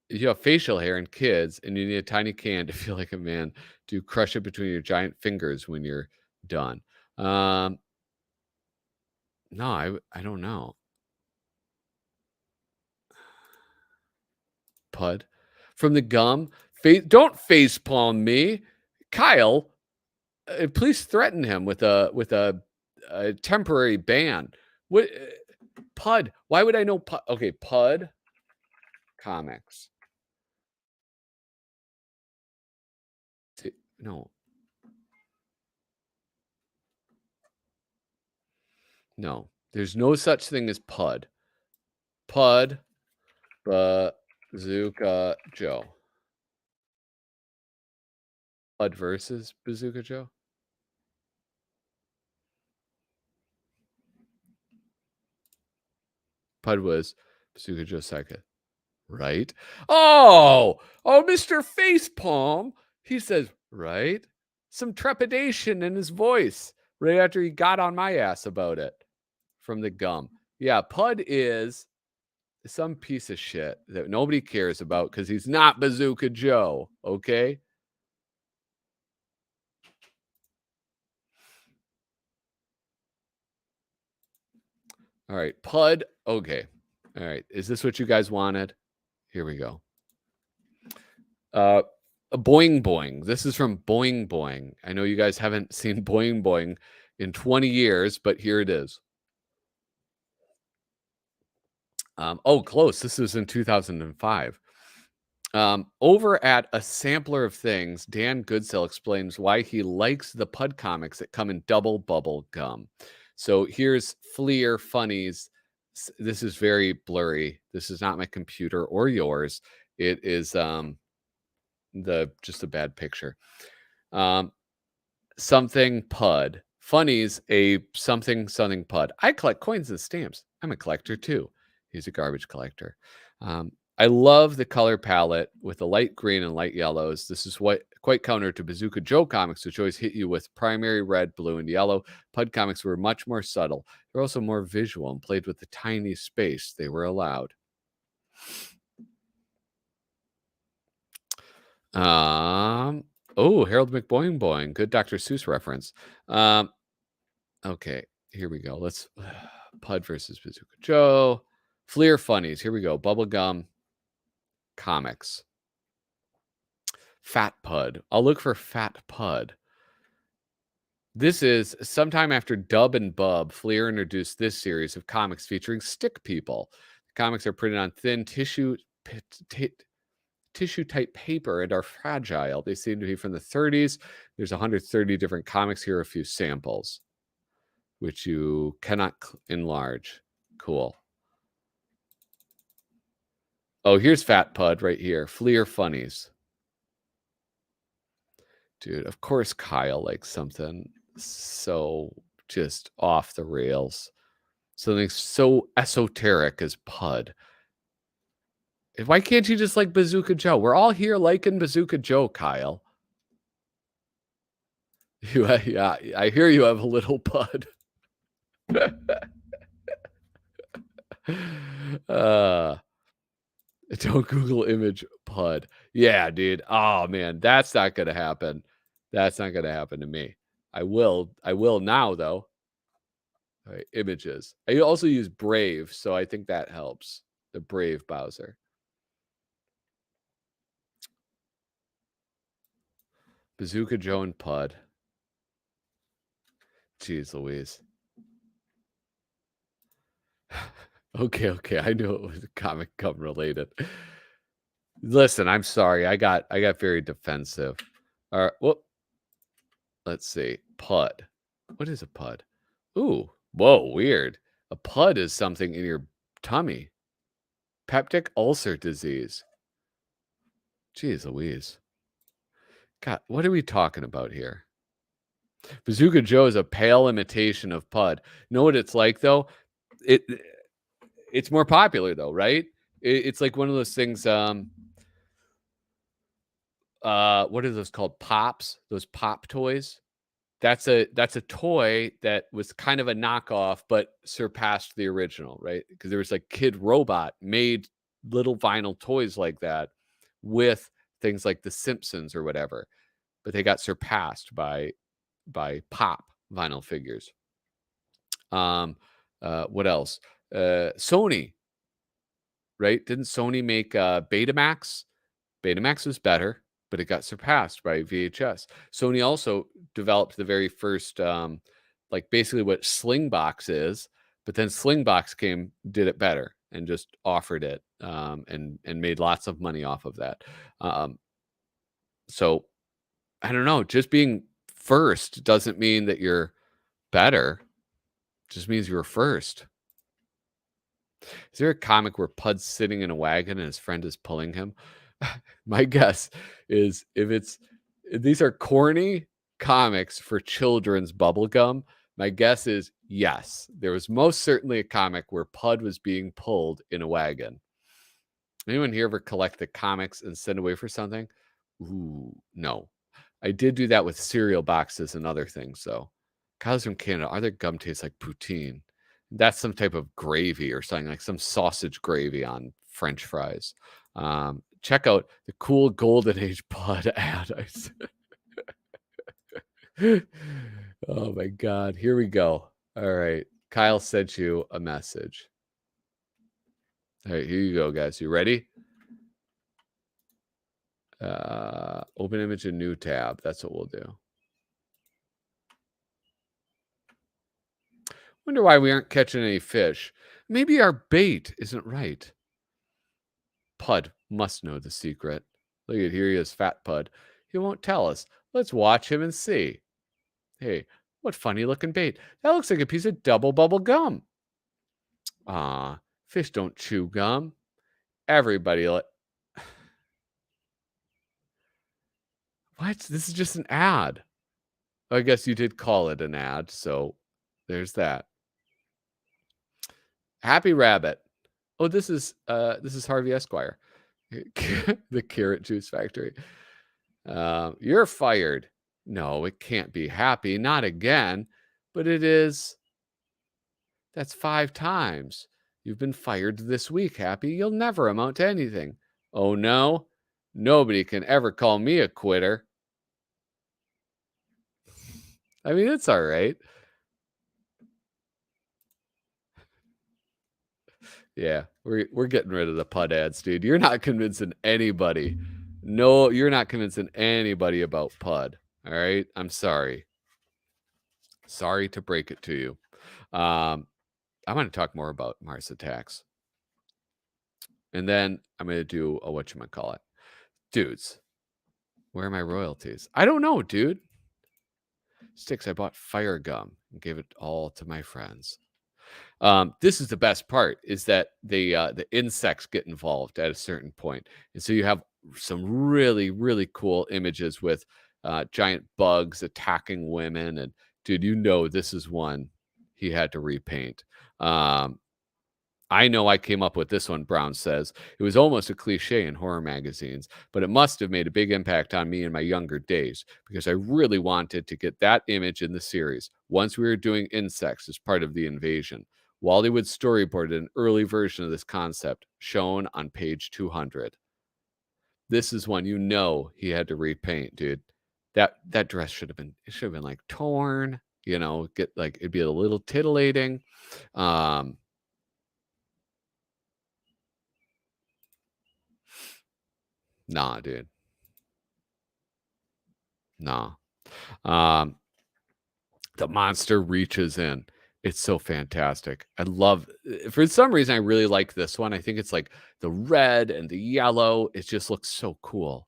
A: You have facial hair and kids, and you need a tiny can to feel like a man to crush it between your giant fingers when you're done. No, I don't know. PUD from the gum. Don't face palm me, Kyle. Please threaten him with a temporary ban. What PUD? Why would I know PUD? Okay, PUD comics. No, no. There's no such thing as PUD. PUD, Bazooka Joe. PUD versus Bazooka Joe. PUD was Bazooka Joe second, right? Oh, Mr. Facepalm. He says, right? Some trepidation in his voice right after he got on my ass about it from the gum. Yeah, PUD is some piece of shit that nobody cares about because he's not Bazooka Joe, okay? All right, PUD. Okay. All right. Is this what you guys wanted? Here we go. Boing Boing. This is from Boing Boing. I know you guys haven't seen Boing Boing in 20 years, but here it is. Oh, close. This was in 2005. Over at A Sampler of Things, Dan Goodsell explains why he likes the PUD comics that come in double bubble gum. So here's Fleer Funnies. This is very blurry. This is not my computer or yours. It is just a bad picture. Something PUD. Funnies, a something PUD. I collect coins and stamps. I'm a collector too. He's a garbage collector. I love the color palette with the light green and light yellows. This is quite counter to Bazooka Joe comics, which always hit you with primary red, blue, and yellow. PUD comics were much more subtle. They're also more visual and played with the tiny space they were allowed. Oh, Harold McBoing Boing. Good Dr. Seuss reference. Okay, here we go. Let's PUD versus Bazooka Joe. Fleer Funnies. Here we go. Bubblegum comics. Fat PUD. I'll look for Fat PUD. This is sometime after Dub and Bub. Fleer introduced this series of comics featuring stick people. The comics are printed on thin tissue type paper and are fragile. They seem to be from the 30s. There's 130 different comics. Here are a few samples, which you cannot enlarge. Cool. Oh, here's Fat Pud right here. Fleer funnies. Dude, of course Kyle likes something so just off the rails. Something so esoteric as Pud. Why can't you just like Bazooka Joe? We're all here liking Bazooka Joe, Kyle. Yeah, I hear you have a little Pud. Don't Google image Pud. Yeah, dude. Oh man, that's not gonna happen. That's not gonna happen to me. I will now though. All right, images. I also use Brave, so I think that helps. The Brave browser. Bazooka Joe and Pud. Jeez Louise. Okay. I knew it was Comic Con related. Listen, I'm sorry. I got very defensive. All right. Well, let's see. Pud. What is a pud? Ooh. Whoa, weird. A pud is something in your tummy. Peptic ulcer disease. Jeez Louise. God, what are we talking about here? Bazooka Joe is a pale imitation of Pud. Know what it's like though? It's more popular though, right? It's like one of those things. What are those called? Pops. Those pop toys. That's a toy that was kind of a knockoff, but surpassed the original, right? Because there was like Kid Robot made little vinyl toys like that with things like The Simpsons or whatever, but they got surpassed by pop vinyl figures. What else? Sony, right? Didn't Sony make Betamax? Betamax was better, but it got surpassed by VHS. Sony also developed the very first, like basically what Slingbox is, but then Slingbox did it better, and just offered it, and made lots of money off of that. So I don't know. Just being first doesn't mean that you're better. Just means you were first. Is there a comic where Pud's sitting in a wagon and his friend is pulling him? My guess is if these are corny comics for children's bubblegum, my guess is yes. There was most certainly a comic where Pud was being pulled in a wagon. Anyone here ever collect the comics and send away for something? Ooh, no. I did do that with cereal boxes and other things, though. Kyle's from Canada. Are their gum taste like poutine? That's some type of gravy or something, like some sausage gravy on French fries. Check out the cool Golden Age Pod ad. Oh my God. Here we go. All right. Kyle sent you a message. All right, here you go, guys. You ready? Open image in new tab. That's what we'll do. Wonder why we aren't catching any fish. Maybe our bait isn't right. Pud must know the secret. Look at here, he is, Fat Pud. He won't tell us. Let's watch him and see. Hey, what funny looking bait. That looks like a piece of double bubble gum. Ah, fish don't chew gum. Everybody What? This is just an ad. I guess you did call it an ad, so there's that. Happy Rabbit. Oh, this is Harvey Esquire. The carrot juice factory. You're fired. No, it can't be Happy. Not again. But it is. That's 5 times. You've been fired this week, Happy. You'll never amount to anything. Oh, no? Nobody can ever call me a quitter. I mean, it's all right. Yeah, we're getting rid of the Pud ads, dude. You're not convincing anybody. No, you're not convincing anybody about Pud. All right? I'm sorry. Sorry to break it to you. I want to talk more about Mars Attacks. And then I'm going to do a whatchamacallit. Dudes, where are my royalties? I don't know, dude. Sticks, I bought fire gum and gave it all to my friends. This is the best part, is that the insects get involved at a certain point. And so you have some really, really cool images with giant bugs attacking women. And dude, this is one he had to repaint. I know I came up with this one, Brown says. It was almost a cliche in horror magazines, but it must have made a big impact on me in my younger days because I really wanted to get that image in the series once we were doing insects as part of the invasion. Wally Wood storyboarded an early version of this concept shown on page 200. This is one he had to repaint, dude. That dress should have been like torn, get like it'd be a little titillating. Nah, dude. Nah. The monster reaches in. It's so fantastic. I love, for some reason, I really like this one. I think it's like the red and the yellow. It just looks so cool.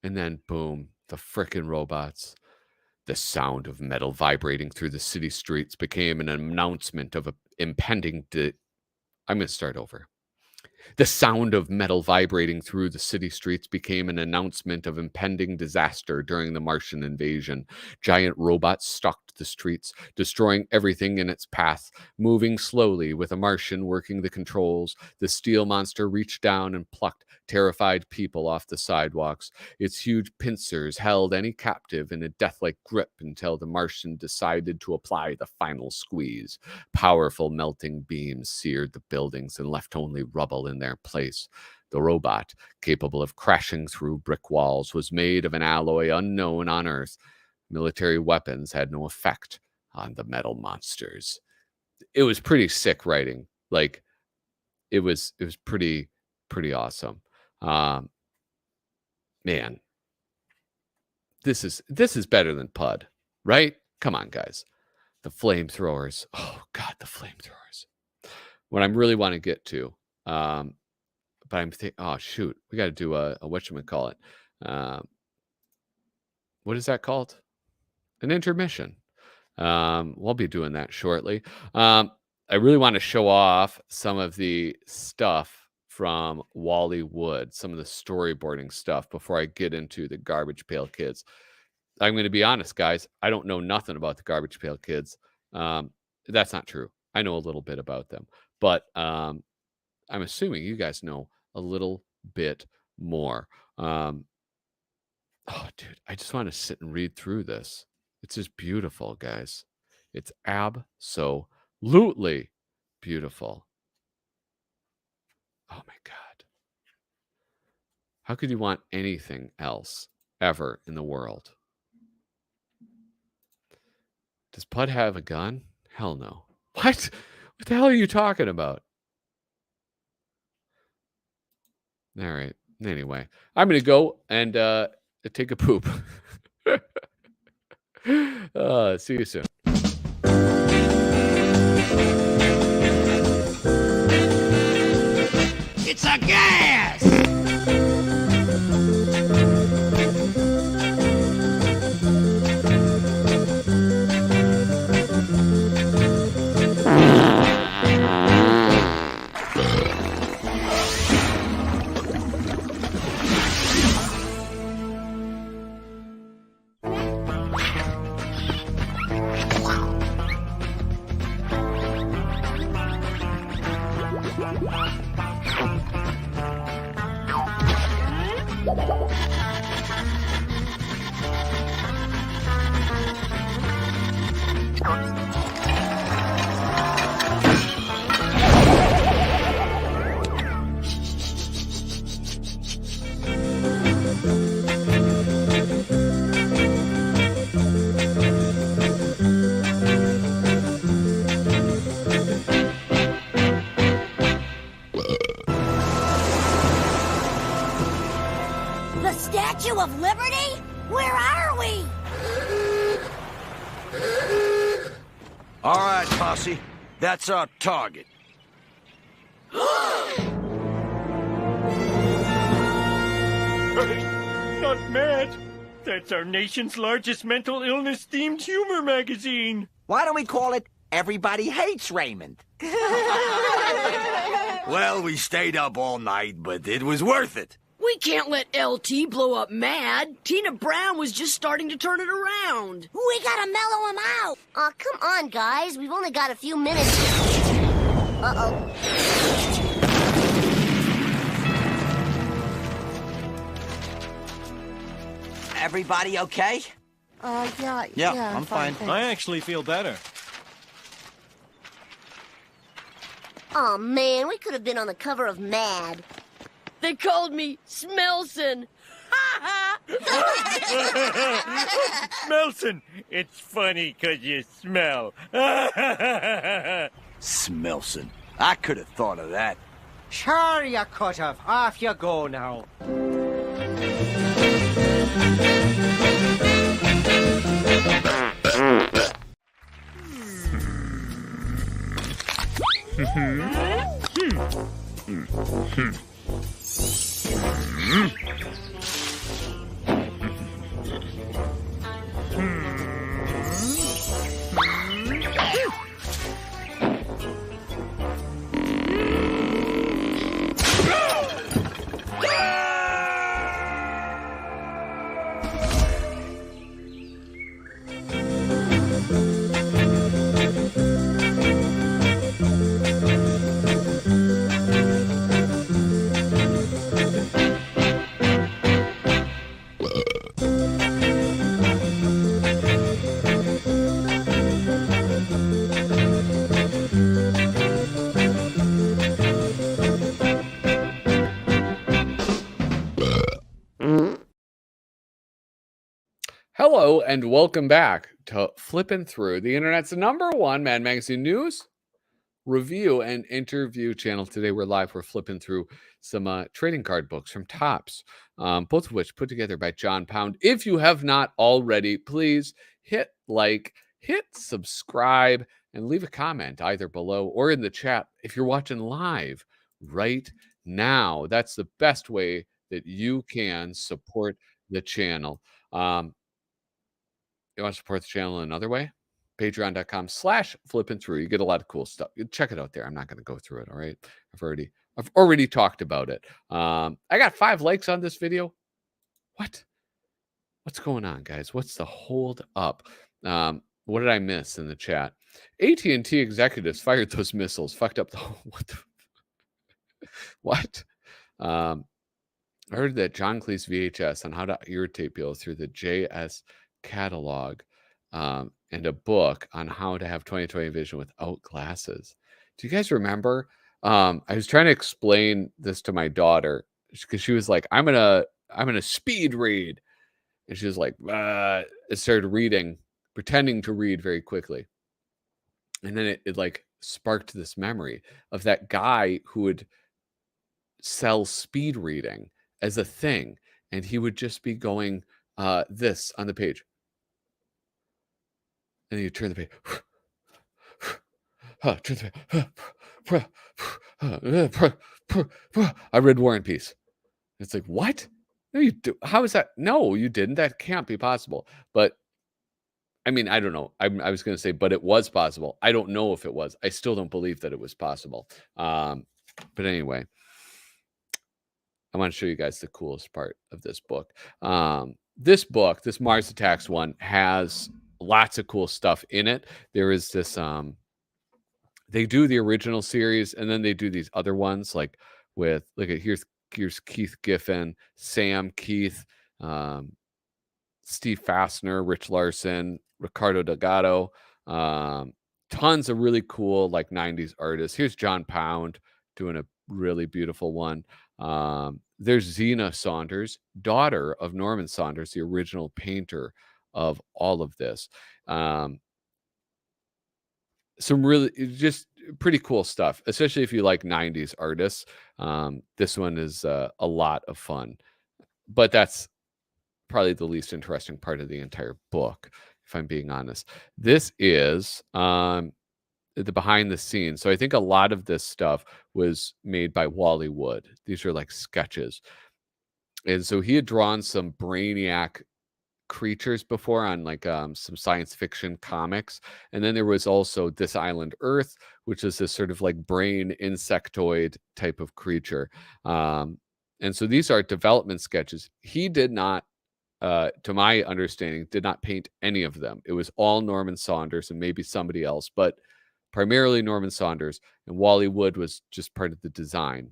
A: And then, boom, the frickin' robots. The sound of metal vibrating through the city streets became an announcement of an impending I'm going to start over. The sound of metal vibrating through the city streets became an announcement of impending disaster during the Martian invasion. Giant robots stalked the streets, destroying everything in its path. Moving slowly, with a Martian working the controls, the steel monster reached down and plucked terrified people off the sidewalks. Its huge pincers held any captive in a death-like grip until the Martian decided to apply the final squeeze. Powerful melting beams seared the buildings and left only rubble in their place. The robot, capable of crashing through brick walls, was made of an alloy unknown on Earth. Military weapons had no effect on the metal monsters. It was pretty sick writing. Like, it was pretty awesome. Man, this is better than Pud, right? Come on, guys. The flamethrowers. Oh God, the flamethrowers. What I really want to get to, but I'm thinking, oh shoot, we got to do a whatchamacallit. What is that called? An intermission. We'll be doing that shortly. I really want to show off some of the stuff from Wally Wood, some of the storyboarding stuff before I get into the Garbage Pail Kids. I'm going to be honest, guys. I don't know nothing about the Garbage Pail Kids. That's not true. I know a little bit about them, but I'm assuming you guys know a little bit more. Oh, dude, I just want to sit and read through this. It's just beautiful, guys. It's absolutely beautiful. Oh my God. How could you want anything else ever in the world? Does Pud have a gun? Hell no. What? What the hell are you talking about? All right. Anyway, I'm going to go and take a poop. See you soon.
B: It's a gas!
C: The Statue of Liberty? Where are we?
B: All right, posse. That's our target.
D: Not mad. That's our nation's largest mental illness-themed humor magazine. Why don't we call it Everybody Hates Raymond?
B: Well, we stayed up all night, but it was worth it.
E: We can't let LT blow up mad. Tina Brown was just starting to turn it around.
C: We gotta mellow him out.
F: Aw, come on, guys. We've only got a few minutes. Uh-oh.
D: Everybody okay?
F: Yeah,
D: I'm fine.
G: I actually feel better.
F: Oh man, we could have been on the cover of Mad.
E: They called me Smelson.
G: Smelson, it's funny 'cause you smell.
B: Smelson. I could have thought of that.
H: Sure you could have. Off you go now.
A: Hello and welcome back to Flippin' Through, the internet's #1 Mad Magazine news, review, and interview channel. Today we're live. We're flipping through some trading card books from Topps, both of which put together by John Pound. If you have not already, please hit like, hit subscribe, and leave a comment either below or in the chat if you're watching live right now. That's the best way that you can support the channel. You want to support the channel another way? Patreon.com/flippinthrough. You get a lot of cool stuff. You check it out there. I'm not going to go through it. All right. I've already talked about it. I got 5 likes on this video. What's going on, guys? What's the hold up? What did I miss in the chat? AT&T executives fired those missiles. Fucked up the what? I heard that John Cleese VHS on how to irritate people through the JS catalog, and a book on how to have 20/20 vision without glasses. Do you guys remember? I was trying to explain this to my daughter because she was like, I'm gonna speed read. And she was like, it started reading, pretending to read very quickly. And then it like sparked this memory of that guy who would sell speed reading as a thing. And he would just be going this on the page. And then you turn the page. I read War and Peace. It's like, what? No, you do. How is that? No, you didn't. That can't be possible. But I mean, I don't know. I was going to say, but it was possible. I don't know if it was. I still don't believe that it was possible. But anyway, I want to show you guys the coolest part of this book. This book, this Mars Attacks one, has lots of cool stuff in it. There is this, they do the original series, and then they do these other ones, like with, look at, here's Keith Giffen, Sam Keith, Steve Fassner, Rich Larson, Ricardo Delgado, tons of really cool, like 90s artists. Here's John Pound doing a really beautiful one. There's Zena Saunders, daughter of Norman Saunders, the original painter of all of this. Some really just pretty cool stuff, especially if you like 90s artists. This one is a lot of fun, but that's probably the least interesting part of the entire book, if I'm being honest. This is the behind the scenes. So I think a lot of this stuff was made by Wally Wood. These are like sketches. And so he had drawn some Brainiac creatures before on like some science fiction comics. And then there was also This Island Earth, which is this sort of like brain insectoid type of creature. And so these are development sketches. He did not, to my understanding, did not paint any of them. It was all Norman Saunders and maybe somebody else, but primarily Norman Saunders. And Wally Wood was just part of the design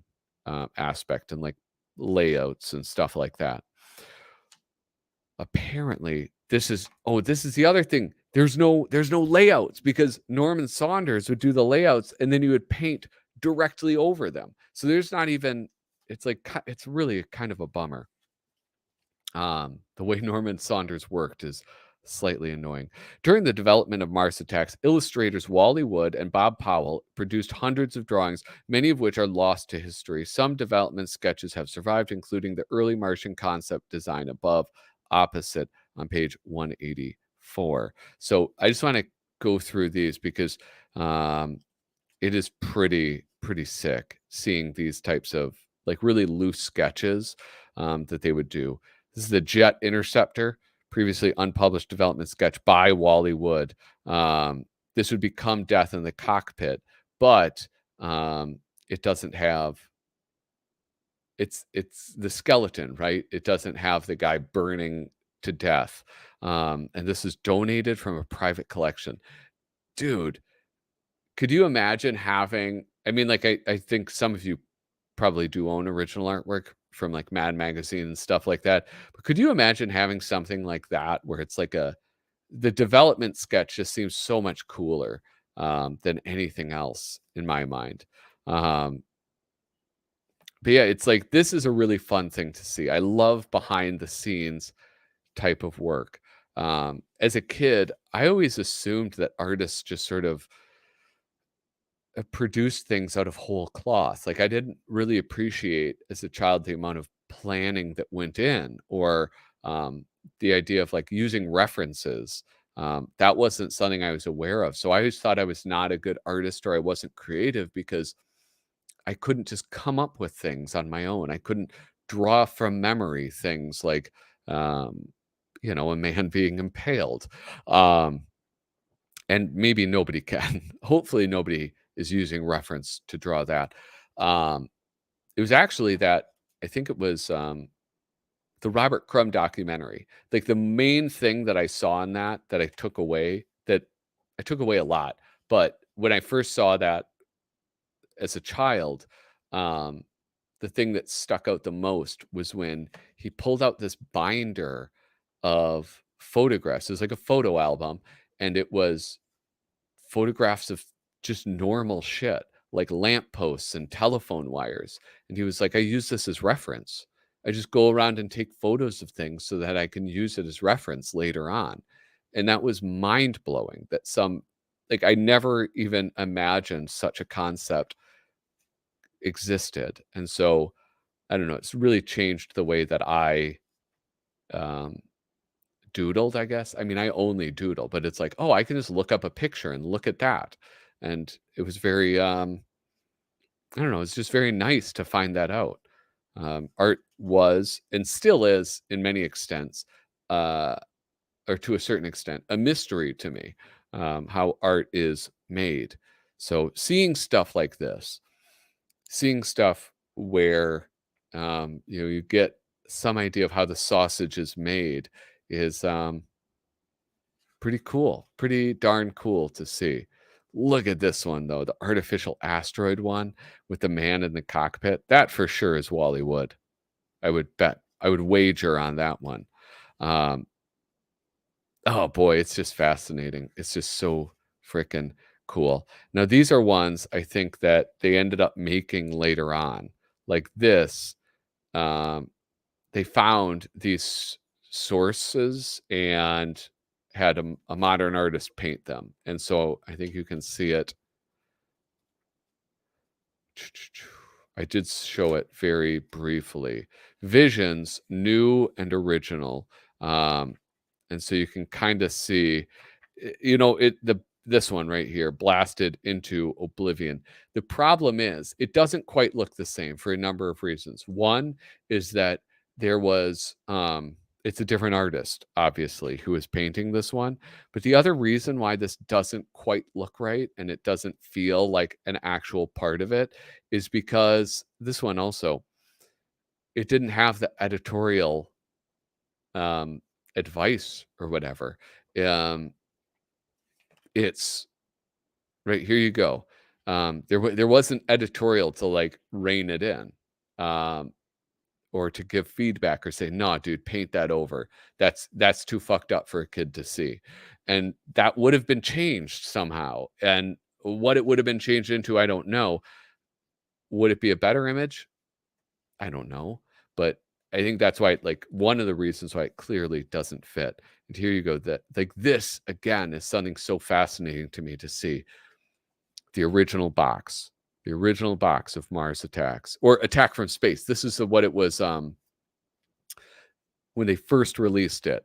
A: aspect and like layouts and stuff like that. Apparently, this is the other thing. There's no layouts because Norman Saunders would do the layouts and then you would paint directly over them. So there's not even, it's really kind of a bummer. The way Norman Saunders worked is slightly annoying. During the development of Mars Attacks, illustrators Wally Wood and Bob Powell produced hundreds of drawings, many of which are lost to history. Some development sketches have survived, including the early Martian concept design above, opposite on page 184. So I just want to go through these because it is pretty sick seeing these types of like really loose sketches that they would do. This is the Jet Interceptor, previously unpublished development sketch by Wally Wood. This would become Death in the Cockpit, but it doesn't have, it's the skeleton, right? It doesn't have the guy burning to death. And this is donated from a private collection. Dude, could you imagine having, I mean, like I think some of you probably do own original artwork from like Mad Magazine and stuff like that. But could you imagine having something like that where it's like the development sketch just seems so much cooler than anything else in my mind. But yeah, it's like, this is a really fun thing to see. I love behind the scenes type of work. As a kid, I always assumed that artists just sort of produce things out of whole cloth. Like I didn't really appreciate as a child the amount of planning that went in, or the idea of like using references. That wasn't something I was aware of. So I always thought I was not a good artist or I wasn't creative because I couldn't just come up with things on my own. I couldn't draw from memory things like, a man being impaled. And maybe nobody can. Hopefully nobody is using reference to draw that. It was actually that, I think it was the Robert Crumb documentary. Like the main thing that I saw in that I took away a lot. But when I first saw that as a child, the thing that stuck out the most was when he pulled out this binder of photographs. It was like a photo album, and it was photographs of just normal shit like lampposts and telephone wires. And he was like, I use this as reference. I just go around and take photos of things so that I can use it as reference later on. And that was mind blowing that I never even imagined such a concept existed. And so I don't know, it's really changed the way that I doodled, I guess. I mean, I only doodle, but it's like, oh, I can just look up a picture and look at that. And it was very, I don't know, it's just very nice to find that out. Art was and still is, in many extents, or to a certain extent, a mystery to me, how art is made. So seeing stuff like this, seeing stuff where you get some idea of how the sausage is made is pretty cool, pretty darn cool to see. Look at this one, though, the artificial asteroid one with the man in the cockpit. That for sure is Wally Wood. I would wager on that one. Oh boy, it's just fascinating. It's just so freaking cool. Now, these are ones I think that they ended up making later on. Like this, they found these sources and had a modern artist paint them. And so I think you can see it. I did show it very briefly. Visions, new and original. And so you can kind of see, this one right here, blasted into oblivion. The problem is it doesn't quite look the same for a number of reasons. One is that there was it's a different artist, obviously, who is painting this one. But the other reason why this doesn't quite look right and it doesn't feel like an actual part of it is because this one also, it didn't have the editorial advice or whatever. It's right here. You go. There wasn't editorial to like rein it in. Or to give feedback or say, no, dude, paint that over. That's too fucked up for a kid to see. And that would have been changed somehow. And what it would have been changed into, I don't know. Would it be a better image? I don't know. But I think that's why, like, one of the reasons why it clearly doesn't fit. And here you go. That, like, this again is something so fascinating to me to see. The original box of Mars Attacks, or Attack from Space. This is what it was when they first released it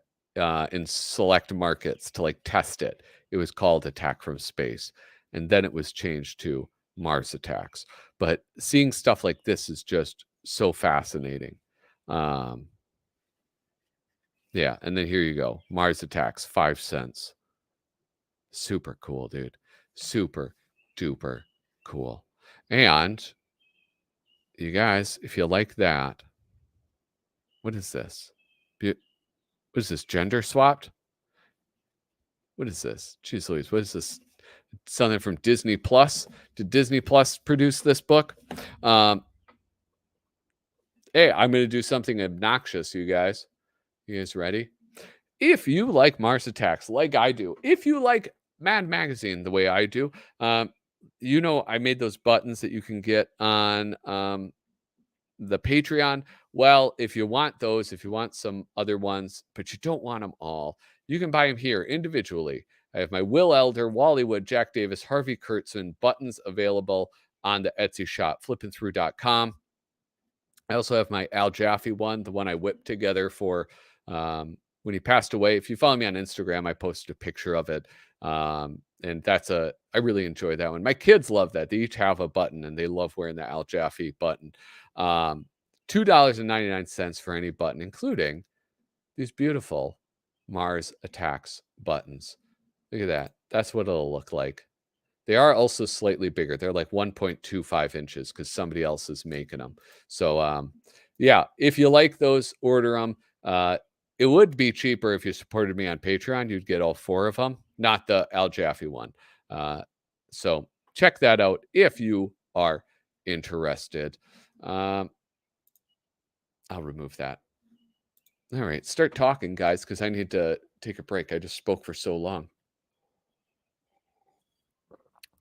A: in select markets to like test it. It was called Attack from Space, and then it was changed to Mars Attacks. But seeing stuff like this is just so fascinating. Yeah, and then here you go. Mars Attacks, 5 cents. Super cool, dude. Super duper cool. And you guys, if you like that, what is this? What is this? Gender swapped? What is this? Jeez Louise, what is this? Something from Disney Plus? Did Disney Plus produce this book? Hey, I'm going to do something obnoxious, you guys. You guys ready? If you like Mars Attacks like I do, if you like Mad Magazine the way I do, you know, I made those buttons that you can get on the Patreon. Well, if you want those, if you want some other ones, but you don't want them all, you can buy them here individually. I have my Will Elder, Wally Wood, Jack Davis, Harvey Kurtzman buttons available on the Etsy shop, flippinthrough.com. I also have my Al Jaffee one, the one I whipped together for when he passed away. If you follow me on Instagram, I posted a picture of it. And I really enjoy that one. My kids love that. They each have a button and they love wearing the Al Jaffee button. $2.99 for any button, including these beautiful Mars Attacks buttons. Look at that. That's what it'll look like. They are also slightly bigger. They're like 1.25 inches because somebody else is making them. So, yeah, if you like those, order them. It would be cheaper if you supported me on Patreon. You'd get all 4 of them, not the Al Jaffee one. So check that out if you are interested. I'll remove that. All right, start talking, guys, because I need to take a break. I just spoke for so long.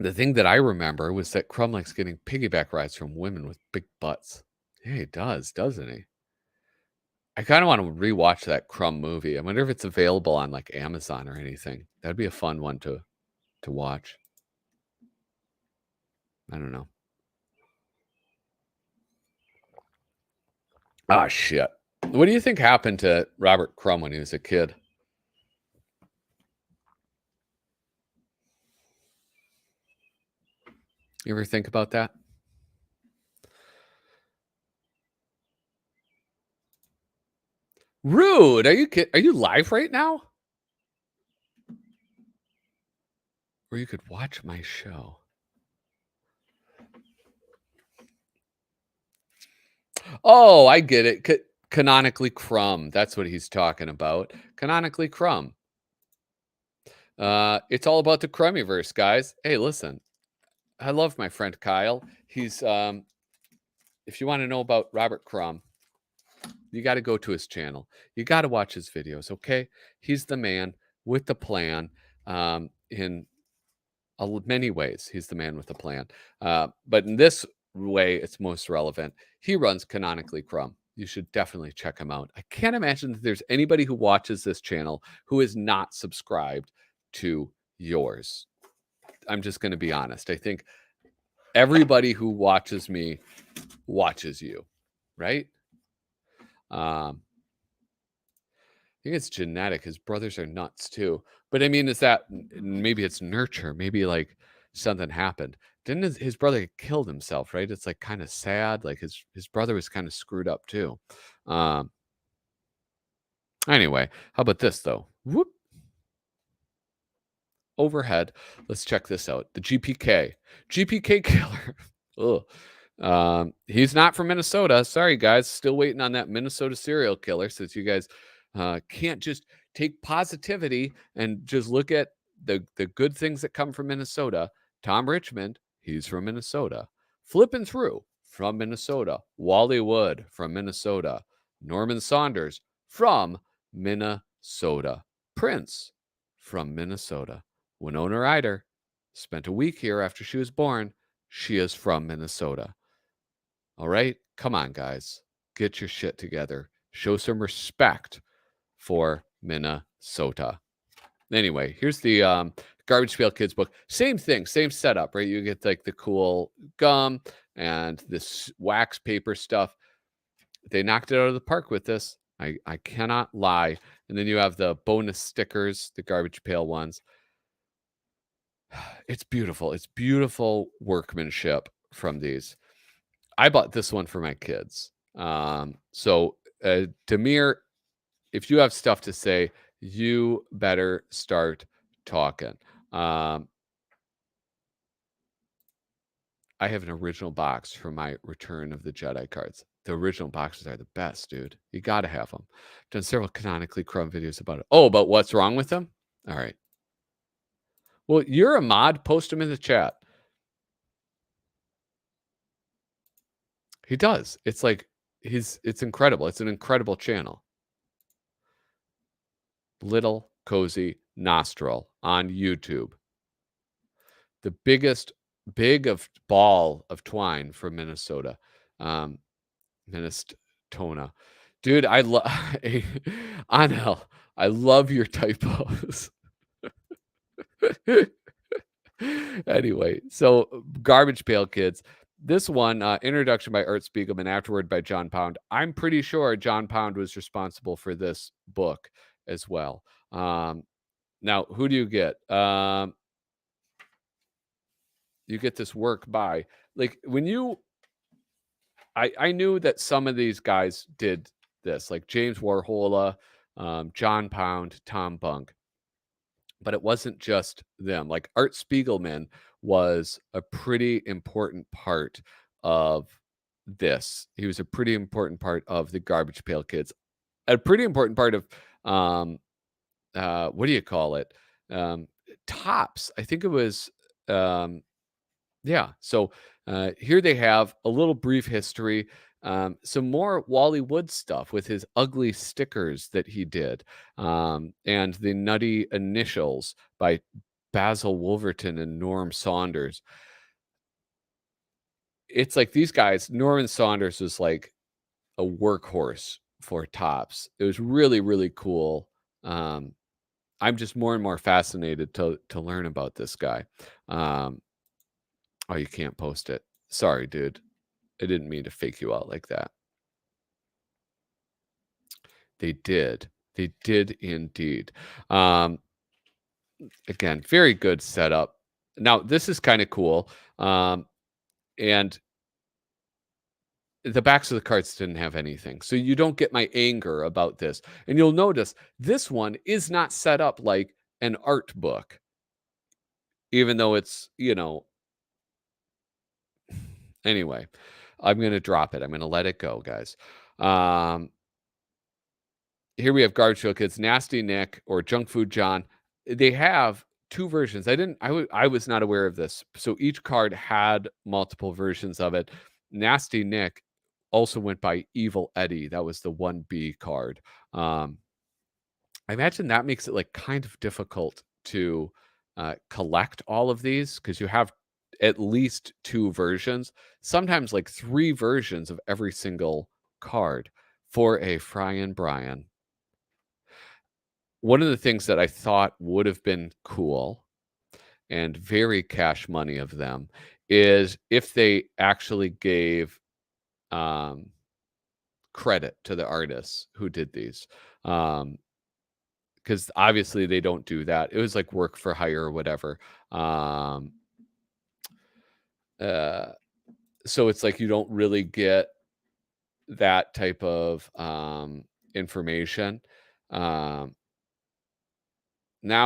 A: The thing that I remember was that Crumb likes getting piggyback rides from women with big butts. Yeah, he does, doesn't he? I kind of want to rewatch that Crumb movie. I wonder if it's available on like Amazon or anything. That'd be a fun one to watch. I don't know. Ah, shit. What do you think happened to Robert Crumb when he was a kid? You ever think about that? Rude. Are you live right now? Or you could watch my show. Oh, I get it. Canonically Crumb. That's what he's talking about. Canonically Crumb. It's all about the Crummyverse, guys. Hey, listen. I love my friend Kyle. He's if you want to know about Robert Crumb, you got to go to his channel. You got to watch his videos, okay? He's the man with the plan in many ways. He's the man with the plan. But in this way, it's most relevant. He runs Canonically Crumb. You should definitely check him out. I can't imagine that there's anybody who watches this channel who is not subscribed to yours. I'm just going to be honest. I think everybody who watches me watches you, right? I think it's genetic. His brothers are nuts too. But I mean, is that maybe it's nurture? Maybe like something happened. Didn't his brother killed himself, right? It's like kind of sad. Like his brother was kind of screwed up too. Anyway, how about this though? Whoop. Overhead. Let's check this out. The GPK killer. Ugh. He's not from Minnesota. Sorry, guys. Still waiting on that Minnesota serial killer, since you guys can't just take positivity and just look at the good things that come from Minnesota. Tom Richmond, he's from Minnesota. Flippin' through, from Minnesota. Wally Wood, from Minnesota. Norman Saunders, from Minnesota. Prince, from Minnesota. Winona Ryder spent a week here after she was born. She is from Minnesota. All right? Come on, guys. Get your shit together. Show some respect for Minnesota. Anyway, here's the Garbage Pail Kids book. Same thing, same setup, right? You get like the cool gum and this wax paper stuff. They knocked it out of the park with this. I cannot lie. And then you have the bonus stickers, the Garbage Pail ones. It's beautiful. It's beautiful workmanship from these. I bought this one for my kids. So Demir, if you have stuff to say, you better start talking. I have an original box for my Return of the Jedi cards. The original boxes are the best, dude. You got to have them. Done several canonically crumb videos about it. Oh, about what's wrong with them? All right. Well, you're a mod. Post them in the chat. He does. It's like it's incredible. It's an incredible channel. Little Cozy Nostril on YouTube. The big of ball of twine from Minnesota. Minnesota. Dude, I love Anel, I love your typos. Anyway, so Garbage Pail Kids. This one, introduction by Art Spiegelman, afterward by John Pound. I'm pretty sure John Pound was responsible for this book as well. Now, who do you get? You get this work by, like, when you, I knew that some of these guys did this, like James Warhola, John Pound, Tom Bunk. But it wasn't just them. Like Art Spiegelman was a pretty important part of this. He was a pretty important part of the Garbage Pail Kids. A pretty important part of what do you call it? Tops. I think it was yeah. So here they have a little brief history. Some more Wally Wood stuff with his ugly stickers that he did, and the Nutty Initials by Basil Wolverton and Norm Saunders. It's like these guys, Norman Saunders was like a workhorse for Tops. It was really, really cool. I'm just more and more fascinated to learn about this guy. Oh, you can't post it. Sorry, dude. I didn't mean to fake you out like that. They did. They did indeed. Again, very good setup. Now, this is kind of cool. And the backs of the cards didn't have anything. So you don't get my anger about this. And you'll notice this one is not set up like an art book. Even though it's, you know. Anyway, I'm going to drop it. I'm going to let it go, guys. Here we have Garbage Pail Kids, Nasty Nick or Junk Food John. They have two versions. I was not aware of this. So each card had multiple versions of it. Nasty Nick also went by Evil Eddie. That was the 1B card. I imagine that makes it like kind of difficult to collect all of these because you have at least two versions, sometimes like three versions of every single card for a Fry and Brian. One of the things that I thought would have been cool and very cash money of them is if they actually gave credit to the artists who did these. Because obviously they don't do that. It was like work for hire or whatever. So it's like you don't really get that type of information. Now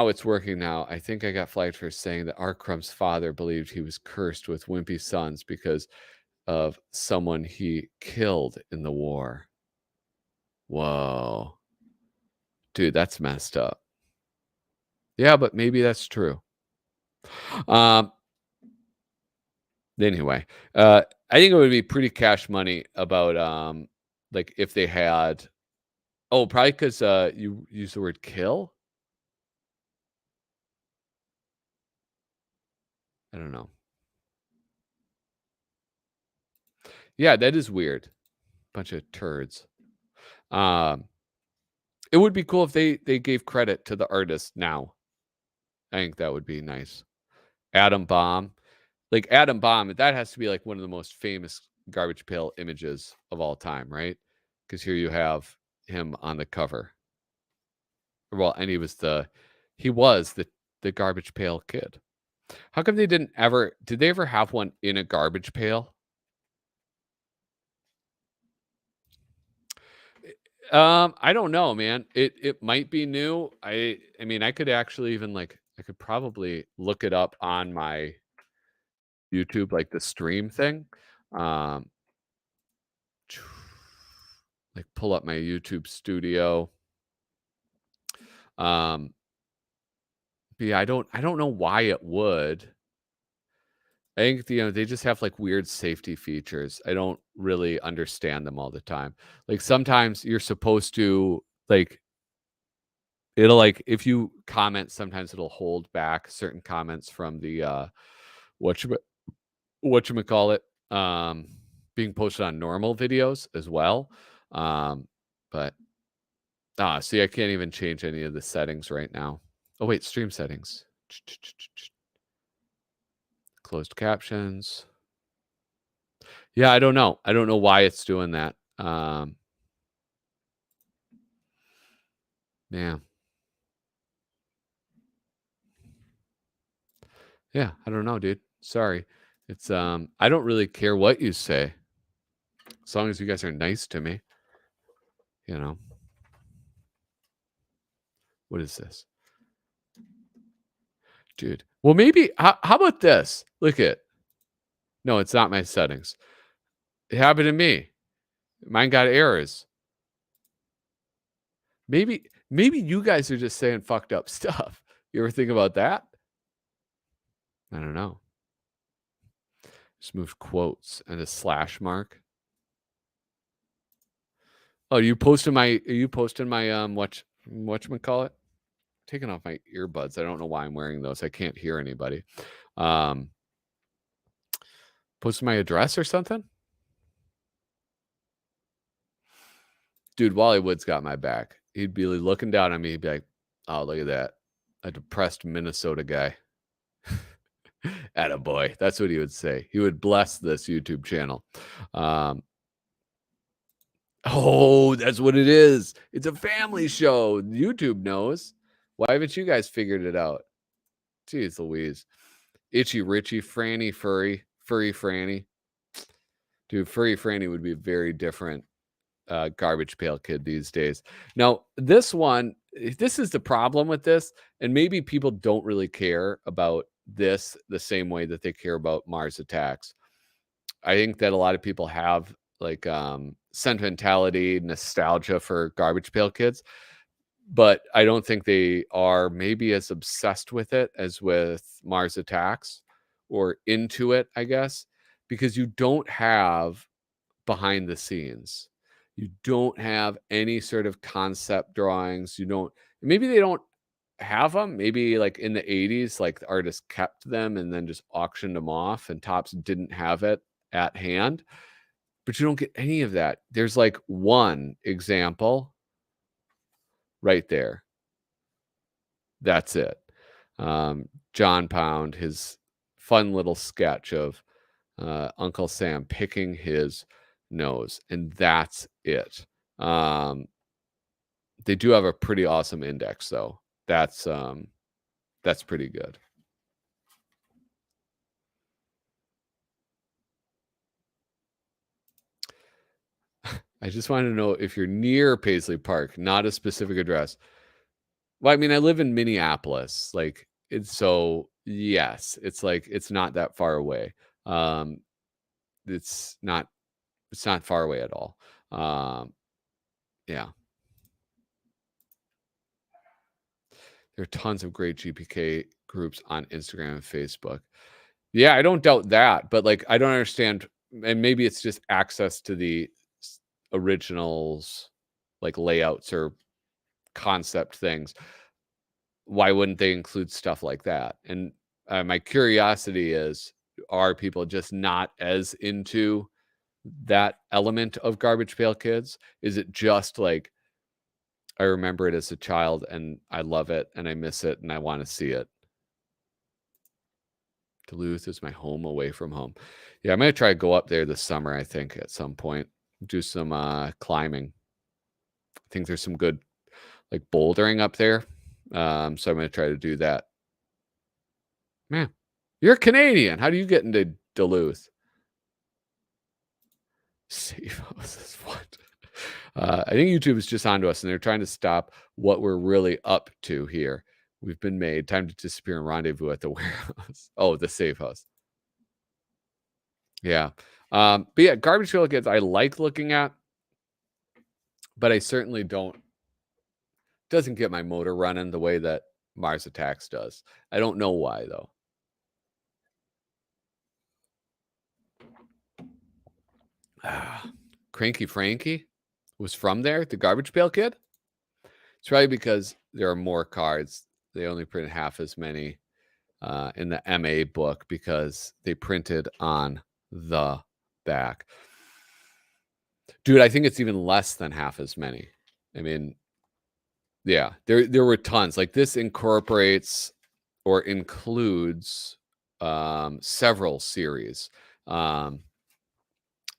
A: it's working now. I think I got flagged for saying that R. Crumb's father believed he was cursed with wimpy sons because of someone he killed in the war. Whoa. Dude, that's messed up. Yeah, but maybe that's true. Anyway, I think it would be pretty cash money about like if they had probably because you use the word kill. I don't know. Yeah, that is weird. Bunch of turds. It would be cool if they gave credit to the artist now. I think that would be nice. Adam Bomb. Like Adam Bomb, that has to be like one of the most famous Garbage Pail images of all time, right? Because here you have him on the cover. Well, and he was the Garbage Pail Kid. How come they did they ever have one in a garbage pail? I don't know, man. It might be new. I mean, I could actually even I could probably look it up on my YouTube, like the stream thing. Like pull up my YouTube studio. But yeah, I don't know why it would. I think they just have like weird safety features. I don't really understand them all the time. Like sometimes you're supposed to it'll if you comment, sometimes it'll hold back certain comments from the whatchamacallit, being posted on normal videos as well. But see, I can't even change any of the settings right now. Oh wait, stream settings. Closed captions. Yeah, I don't know. I don't know why it's doing that. Yeah. Yeah, I don't know, dude. Sorry. It's I don't really care what you say. As long as you guys are nice to me. You know. What is this? Dude. Well, maybe how about this? Look at. No, it's not my settings. It happened to me. Mine got errors. Maybe you guys are just saying fucked up stuff. You ever think about that? I don't know. Just move quotes and a slash mark. Oh, are you posting my whatchamacallit? Taking off my earbuds. I don't know why I'm wearing those. I can't hear anybody. Posting my address or something? Dude, Wally Wood's got my back. He'd be looking down at me. He'd be like, oh, look at that. A depressed Minnesota guy. Attaboy. That's what he would say. He would bless this YouTube channel. Oh, that's what it is. It's a family show. YouTube knows. Why haven't you guys figured it out? Jeez Louise. Itchy Richie, Franny, Furry Franny. Dude, Furry Franny would be a very different Garbage Pail Kid these days. Now, this is the problem with this, and maybe people don't really care about this the same way that they care about Mars Attacks. I think that a lot of people have sentimentality, nostalgia for Garbage Pail Kids, but I don't think they are maybe as obsessed with it as with Mars Attacks, or into it, I guess, because you don't have behind the scenes. You don't have any sort of concept drawings. Maybe they don't have them. Maybe like in the 80s, like the artist kept them and then just auctioned them off, and Topps didn't have it at hand. But you don't get any of that. There's like one example right there. That's it. John Pound, his fun little sketch of Uncle Sam picking his nose, and that's it. They do have a pretty awesome index, though. That's pretty good. I just wanted to know if you're near Paisley Park, not a specific address. Well, I mean, I live in Minneapolis. Like, it's so, yes, it's like, it's not that far away. It's not far away at all. Yeah. There are tons of great GPK groups on Instagram and Facebook. Yeah, I don't doubt that, but like, I don't understand. And maybe it's just access to the originals, like layouts or concept things. Why wouldn't they include stuff like that? And my curiosity is, are people just not as into that element of Garbage Pail Kids? Is it just like, I remember it as a child and I love it and I miss it and I want to see it? Duluth is my home away from home. Yeah, I'm going to try to go up there this summer, I think, at some point. Do some climbing. I think there's some good like bouldering up there. So I'm going to try to do that. Man, you're Canadian. How do you get into Duluth? Safe houses. What? I think YouTube is just onto us and they're trying to stop what we're really up to here. We've been made. Time to disappear and rendezvous at the warehouse. Oh, the safe house. Yeah. But yeah, Garbage Pail Kids I like looking at, but I certainly don't. Doesn't get my motor running the way that Mars Attacks does. I don't know why though. Cranky Frankie was from there, the Garbage Pail Kid. It's probably because there are more cards. They only printed half as many in the MA book because they printed on the back. Dude, I think it's even less than half as many. I mean, yeah, there were tons. Like this incorporates or includes several series.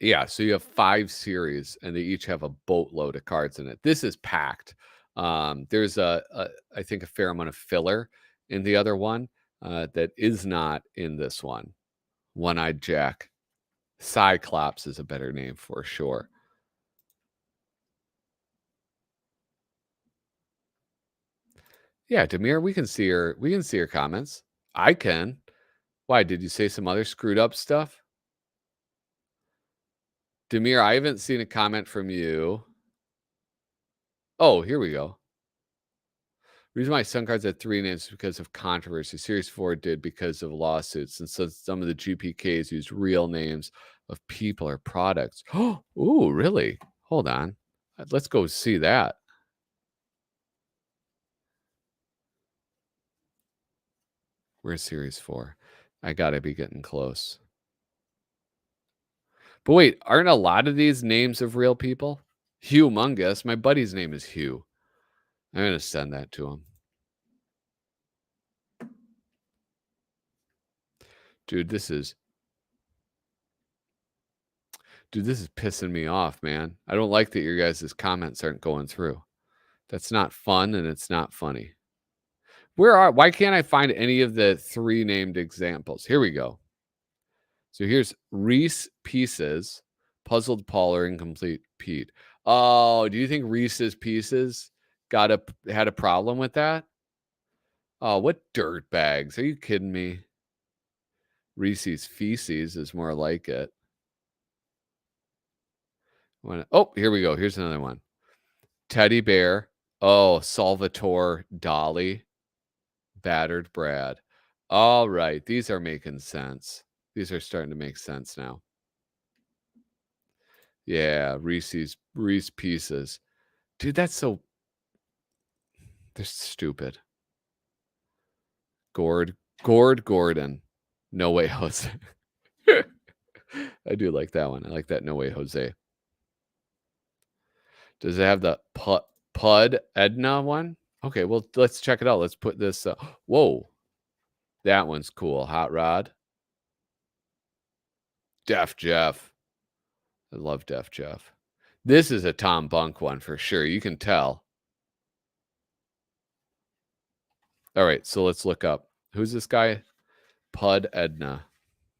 A: Yeah, so you have 5 series and they each have a boatload of cards in it. This is packed. There's I think a fair amount of filler in the other one that is not in this one. One-Eyed Jack. Cyclops is a better name for sure. Yeah, Demir, we can see your comments. I can. Why, did you say some other screwed up stuff? Demir, I haven't seen a comment from you. Oh, here we go. Reason why Sun Cards had 3 names is because of controversy. Series 4 did because of lawsuits. And so some of the GPKs use real names of people or products. Oh, ooh, really? Hold on. Let's go see that. Where's Series 4? I gotta be getting close. But wait, aren't a lot of these names of real people? Humongous. My buddy's name is Hugh. I'm going to send that to him. Dude, this is pissing me off, man. I don't like that your guys' comments aren't going through. That's not fun and it's not funny. Why can't I find any of the 3 named examples? Here we go. So here's Reese Pieces, Puzzled Paul, or Incomplete Pete. Oh, do you think Reese's Pieces had a problem with that? Oh, what dirt bags. Are you kidding me? Reese's Feces is more like it. Oh, here we go. Here's another one. Teddy Bear. Oh, Salvatore Dali. Battered Brad. All right. These are making sense. These are starting to make sense now. Yeah, Reese Pieces. Dude, that's so... They're stupid. Gordon. No Way Jose. I do like that one. I like that No Way Jose. Does it have the Pud Edna one? Okay, well, let's check it out. Let's put this... whoa. That one's cool. Hot Rod. Def Jeff. I love Def Jeff. This is a Tom Bunk one for sure. You can tell. All right, so let's look up. Who's this guy? Pud Edna.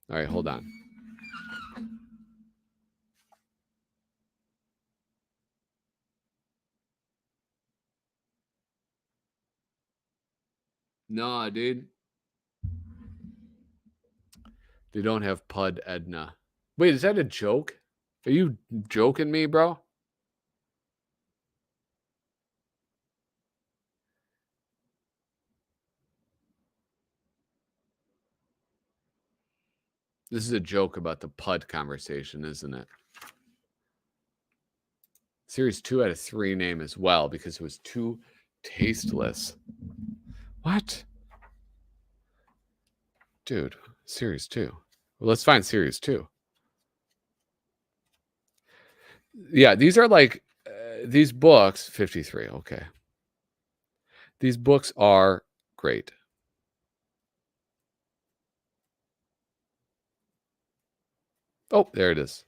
A: All right, hold on. No, dude. They don't have Pud Edna. Wait, is that a joke? Are you joking me, bro? This is a joke about the Pud conversation, isn't it? Series 2 had a 3 name as well because it was too tasteless. What? Dude, Series 2. Well, let's find Series 2. Yeah, these are like, these books, 53, okay. These books are great. Oh, there it is.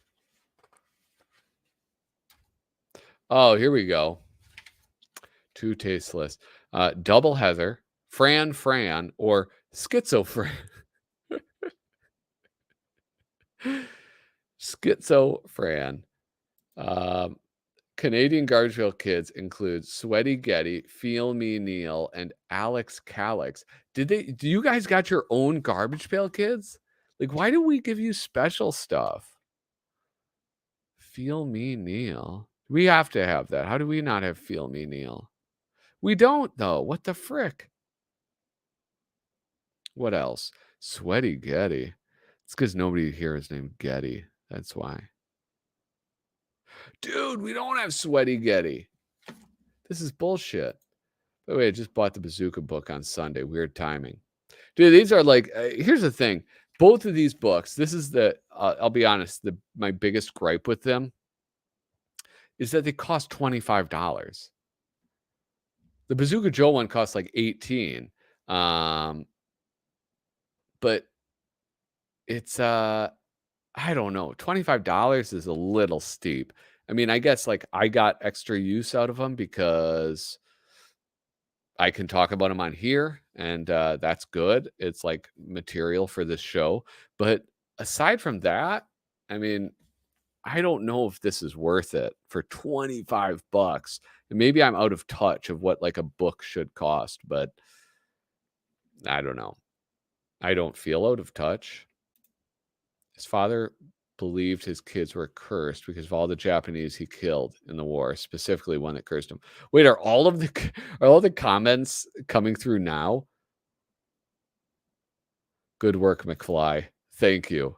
A: Oh, here we go. Too tasteless. Double Heather, Fran, or Schizofran. Schizofran. Canadian Garbage Pail Kids include Sweaty Getty, Feel Me Neil, and Alex Calix. Do you guys got your own Garbage Pail Kids? Like, why do we give you special stuff? Feel Me Neil. We have to have that. How do we not have Feel Me Neil? We don't, though. What the frick? What else? Sweaty Getty. It's because nobody here is named Getty. That's why. Dude, we don't have Sweaty Getty. This is bullshit. By the way, I just bought the Bazooka book on Sunday. Weird timing. Dude, these are like, here's the thing. Both of these books, this is I'll be honest, my biggest gripe with them is that they cost $25. The Bazooka Joe one costs like $18. But it's, I don't know, $25 is a little steep. I mean, I guess like I got extra use out of them because I can talk about them on here, and that's good. It's like material for this show. But aside from that, I mean, I don't know if this is worth it for $25. And maybe I'm out of touch of what like a book should cost, but I don't know. I don't feel out of touch. His father believed his kids were cursed because of all the Japanese he killed in the war, specifically one that cursed him. Wait, are all the comments coming through now? Good work, McFly. Thank you.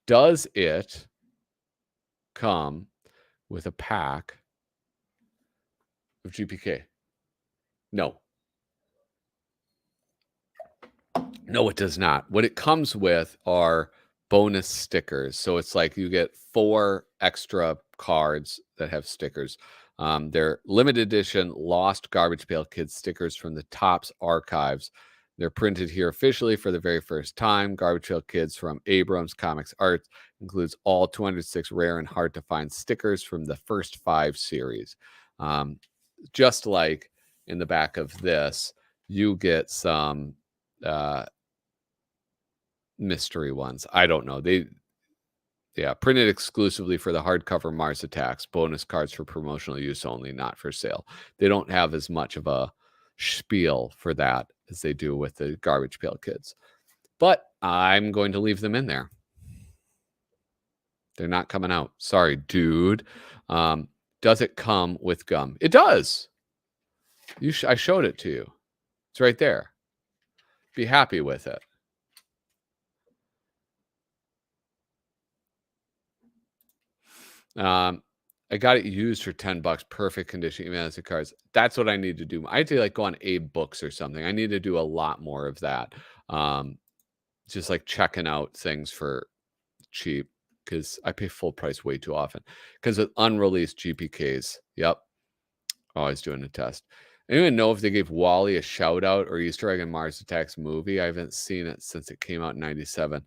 A: Does it come with a pack of GPK? No. No, it does not. What it comes with are bonus stickers. So it's like you get 4 extra cards that have stickers. They're limited edition Lost Garbage Pail Kids stickers from the Topps archives. They're printed here officially for the very first time. Garbage Pail Kids from Abrams Comics Art includes all 206 rare and hard to find stickers from the first 5 series. Just like in the back of this, you get some mystery ones. I don't know. Printed exclusively for the hardcover Mars Attacks. Bonus cards for promotional use only, not for sale. They don't have as much of a spiel for that as they do with the Garbage Pail Kids. But I'm going to leave them in there. They're not coming out. Sorry, dude. Does it come with gum? It does. I showed it to you. It's right there. Be happy with it. I got it used for $10. Perfect condition, even as the cards. That's what I need to do. I had to like go on Abe Books or something. I need to do a lot more of that. Just like checking out things for cheap because I pay full price way too often. Because with unreleased GPKs, yep, always doing a test. I don't even know if they gave Wally a shout out or Easter egg in Mars Attacks movie. I haven't seen it since it came out in 97.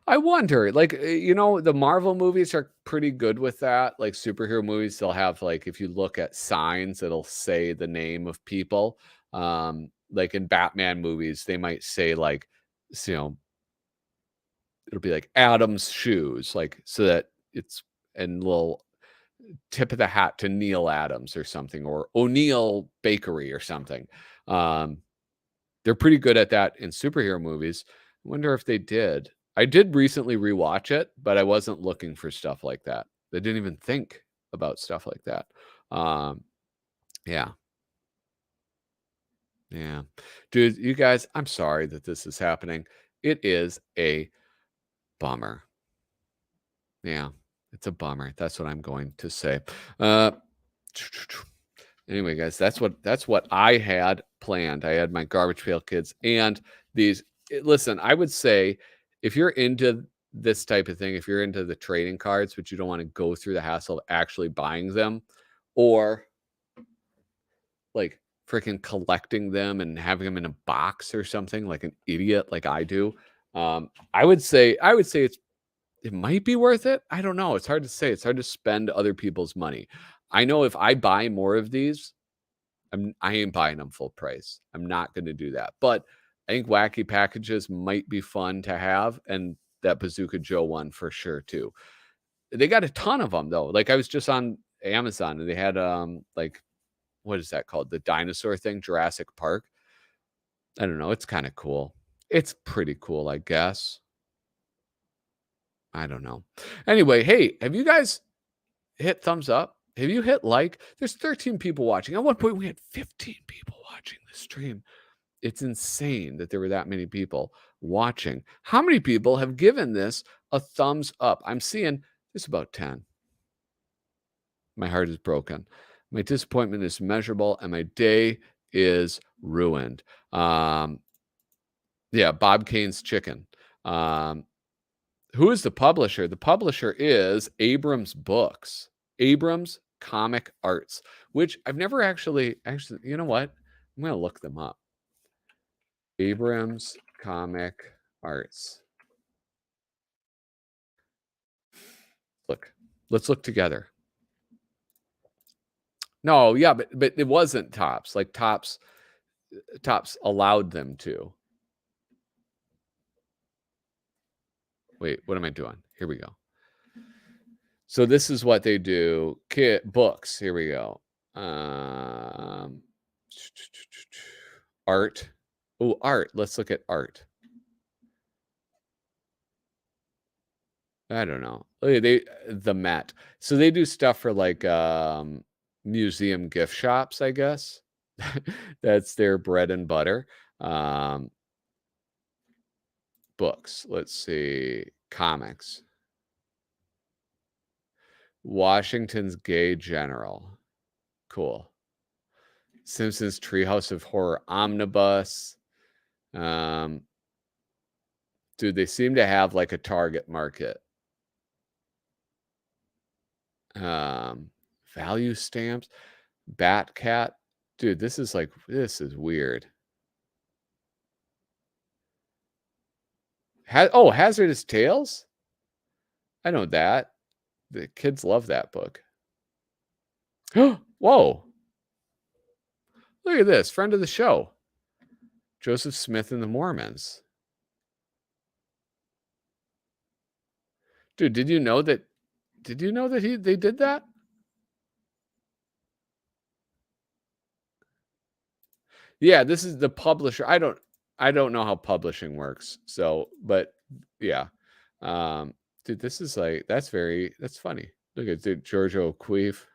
A: I wonder, like, the Marvel movies are pretty good with that. Like superhero movies, they'll have like, if you look at signs, it'll say the name of people. Like in Batman movies, they might say like, it'll be like Adam's shoes, like so that it's and little tip of the hat to Neil Adams or something, or O'Neill Bakery or something. They're pretty good at that in superhero movies. I wonder if they did. I did recently rewatch it, but I wasn't looking for stuff like that. They didn't even think about stuff like that. Yeah. Yeah. Dude, you guys, I'm sorry that this is happening. It is a bummer. Yeah, it's a bummer. That's what I'm going to say. Anyway, guys, that's what I had planned. I had my Garbage Pail Kids and these. Listen, I would say if you're into this type of thing, if you're into the trading cards, but you don't want to go through the hassle of actually buying them, or like freaking collecting them and having them in a box or something like an idiot like I do, I would say it might be worth it. I don't know. It's hard to say. It's hard to spend other people's money. I know if I buy more of these, I ain't buying them full price. I'm not going to do that. But I think wacky packages might be fun to have, and that Bazooka Joe one for sure too. They got a ton of them though. Like I was just on Amazon and they had like, what is that called? The dinosaur thing, Jurassic Park. I don't know. It's kind of cool. It's pretty cool, I guess. I don't know. Anyway, hey, have you guys hit thumbs up? Have you hit like? There's 13 people watching. At one point, we had 15 people watching the stream. It's insane that there were that many people watching. How many people have given this a thumbs up? I'm seeing there's about 10. My heart is broken. My disappointment is measurable, and my day is ruined. Yeah, Bob Kane's Chicken. Who is the publisher? The publisher is Abrams Books, Abrams Comic Arts, which I've never actually, you know what? I'm going to look them up. Abrams Comic Arts. Look, let's look together. No, yeah, but it wasn't Tops. Like Tops allowed them to. Wait, what am I doing? Here we go. So this is what they do. Books. Here we go. Art. Oh, art. Let's look at art. I don't know. The Met. So they do stuff for like museum gift shops, I guess. That's their bread and butter. Books. Let's see. Comics. Washington's Gay General. Cool. Simpsons Treehouse of Horror Omnibus. Dude, they seem to have like a target market. Value stamps. Bat Cat. Dude, this is weird. Hazardous Tales? I know that. The kids love that book. Whoa. Look at this. Friend of the show. Joseph Smith and the Mormons. Dude, did you know that they did that? Yeah, this is the publisher. I don't know how publishing works. So, but yeah. Dude, this is that's funny. Look at dude, Giorgio O'Keeffe.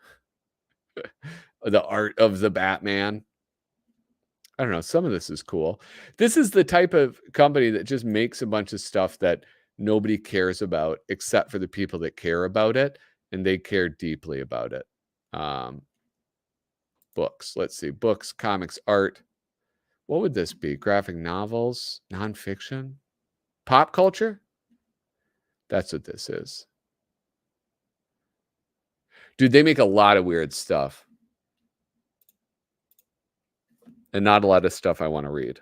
A: The art of the Batman. I don't know. Some of this is cool. This is the type of company that just makes a bunch of stuff that nobody cares about except for the people that care about it, and they care deeply about it. Books. Let's see. Books, comics, art. What would this be? Graphic novels, nonfiction, pop culture? That's what this is. Dude, they make a lot of weird stuff. And not a lot of stuff I want to read.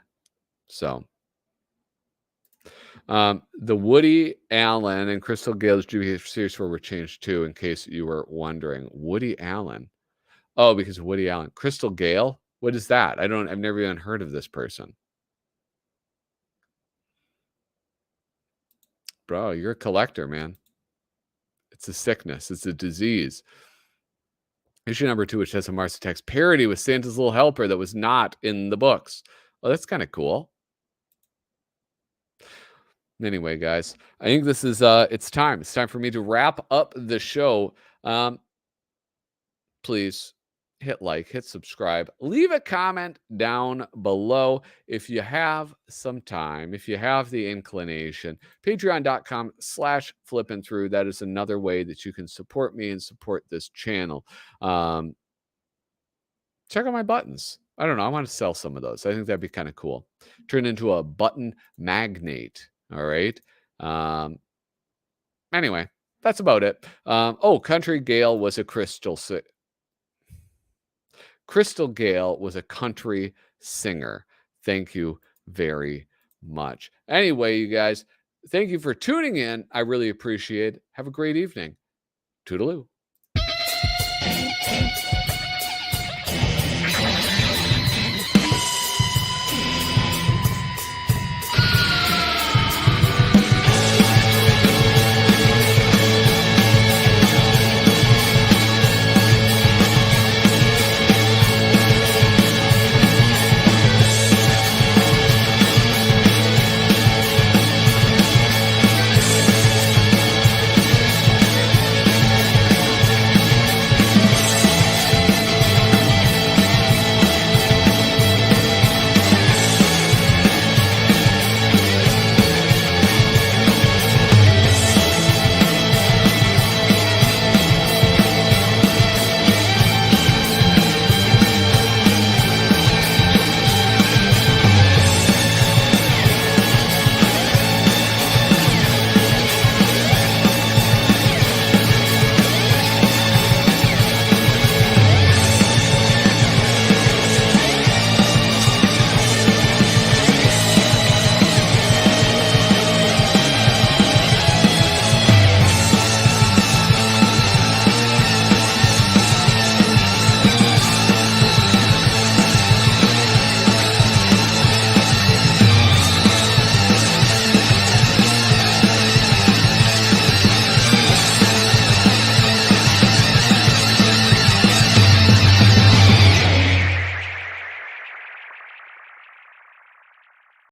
A: So, the Woody Allen and Crystal Gale's series 4 were changed too, in case you were wondering. Woody Allen. Oh, because of Woody Allen. Crystal Gale? What is that? I've never even heard of this person. Bro, you're a collector, man. It's a sickness. It's a disease. Issue number 2, which has a Mars Attacks parody with Santa's Little Helper that was not in the books. Well, that's kind of cool. Anyway, guys, I think this is it's time. It's time for me to wrap up the show. Please hit like, hit subscribe, leave a comment down below if you have some time, if you have the inclination. Patreon.com/flippin through. That is another way that you can support me and support this channel. Check out my buttons. I don't know. I want to sell some of those. I think that'd be kind of cool. Turn into a button magnate. All right. Anyway, that's about it. Country Gale was a Crystal Gale was a country singer. Thank you very much. Anyway, you guys, thank you for tuning in. I really appreciate it. Have a great evening. Toodaloo.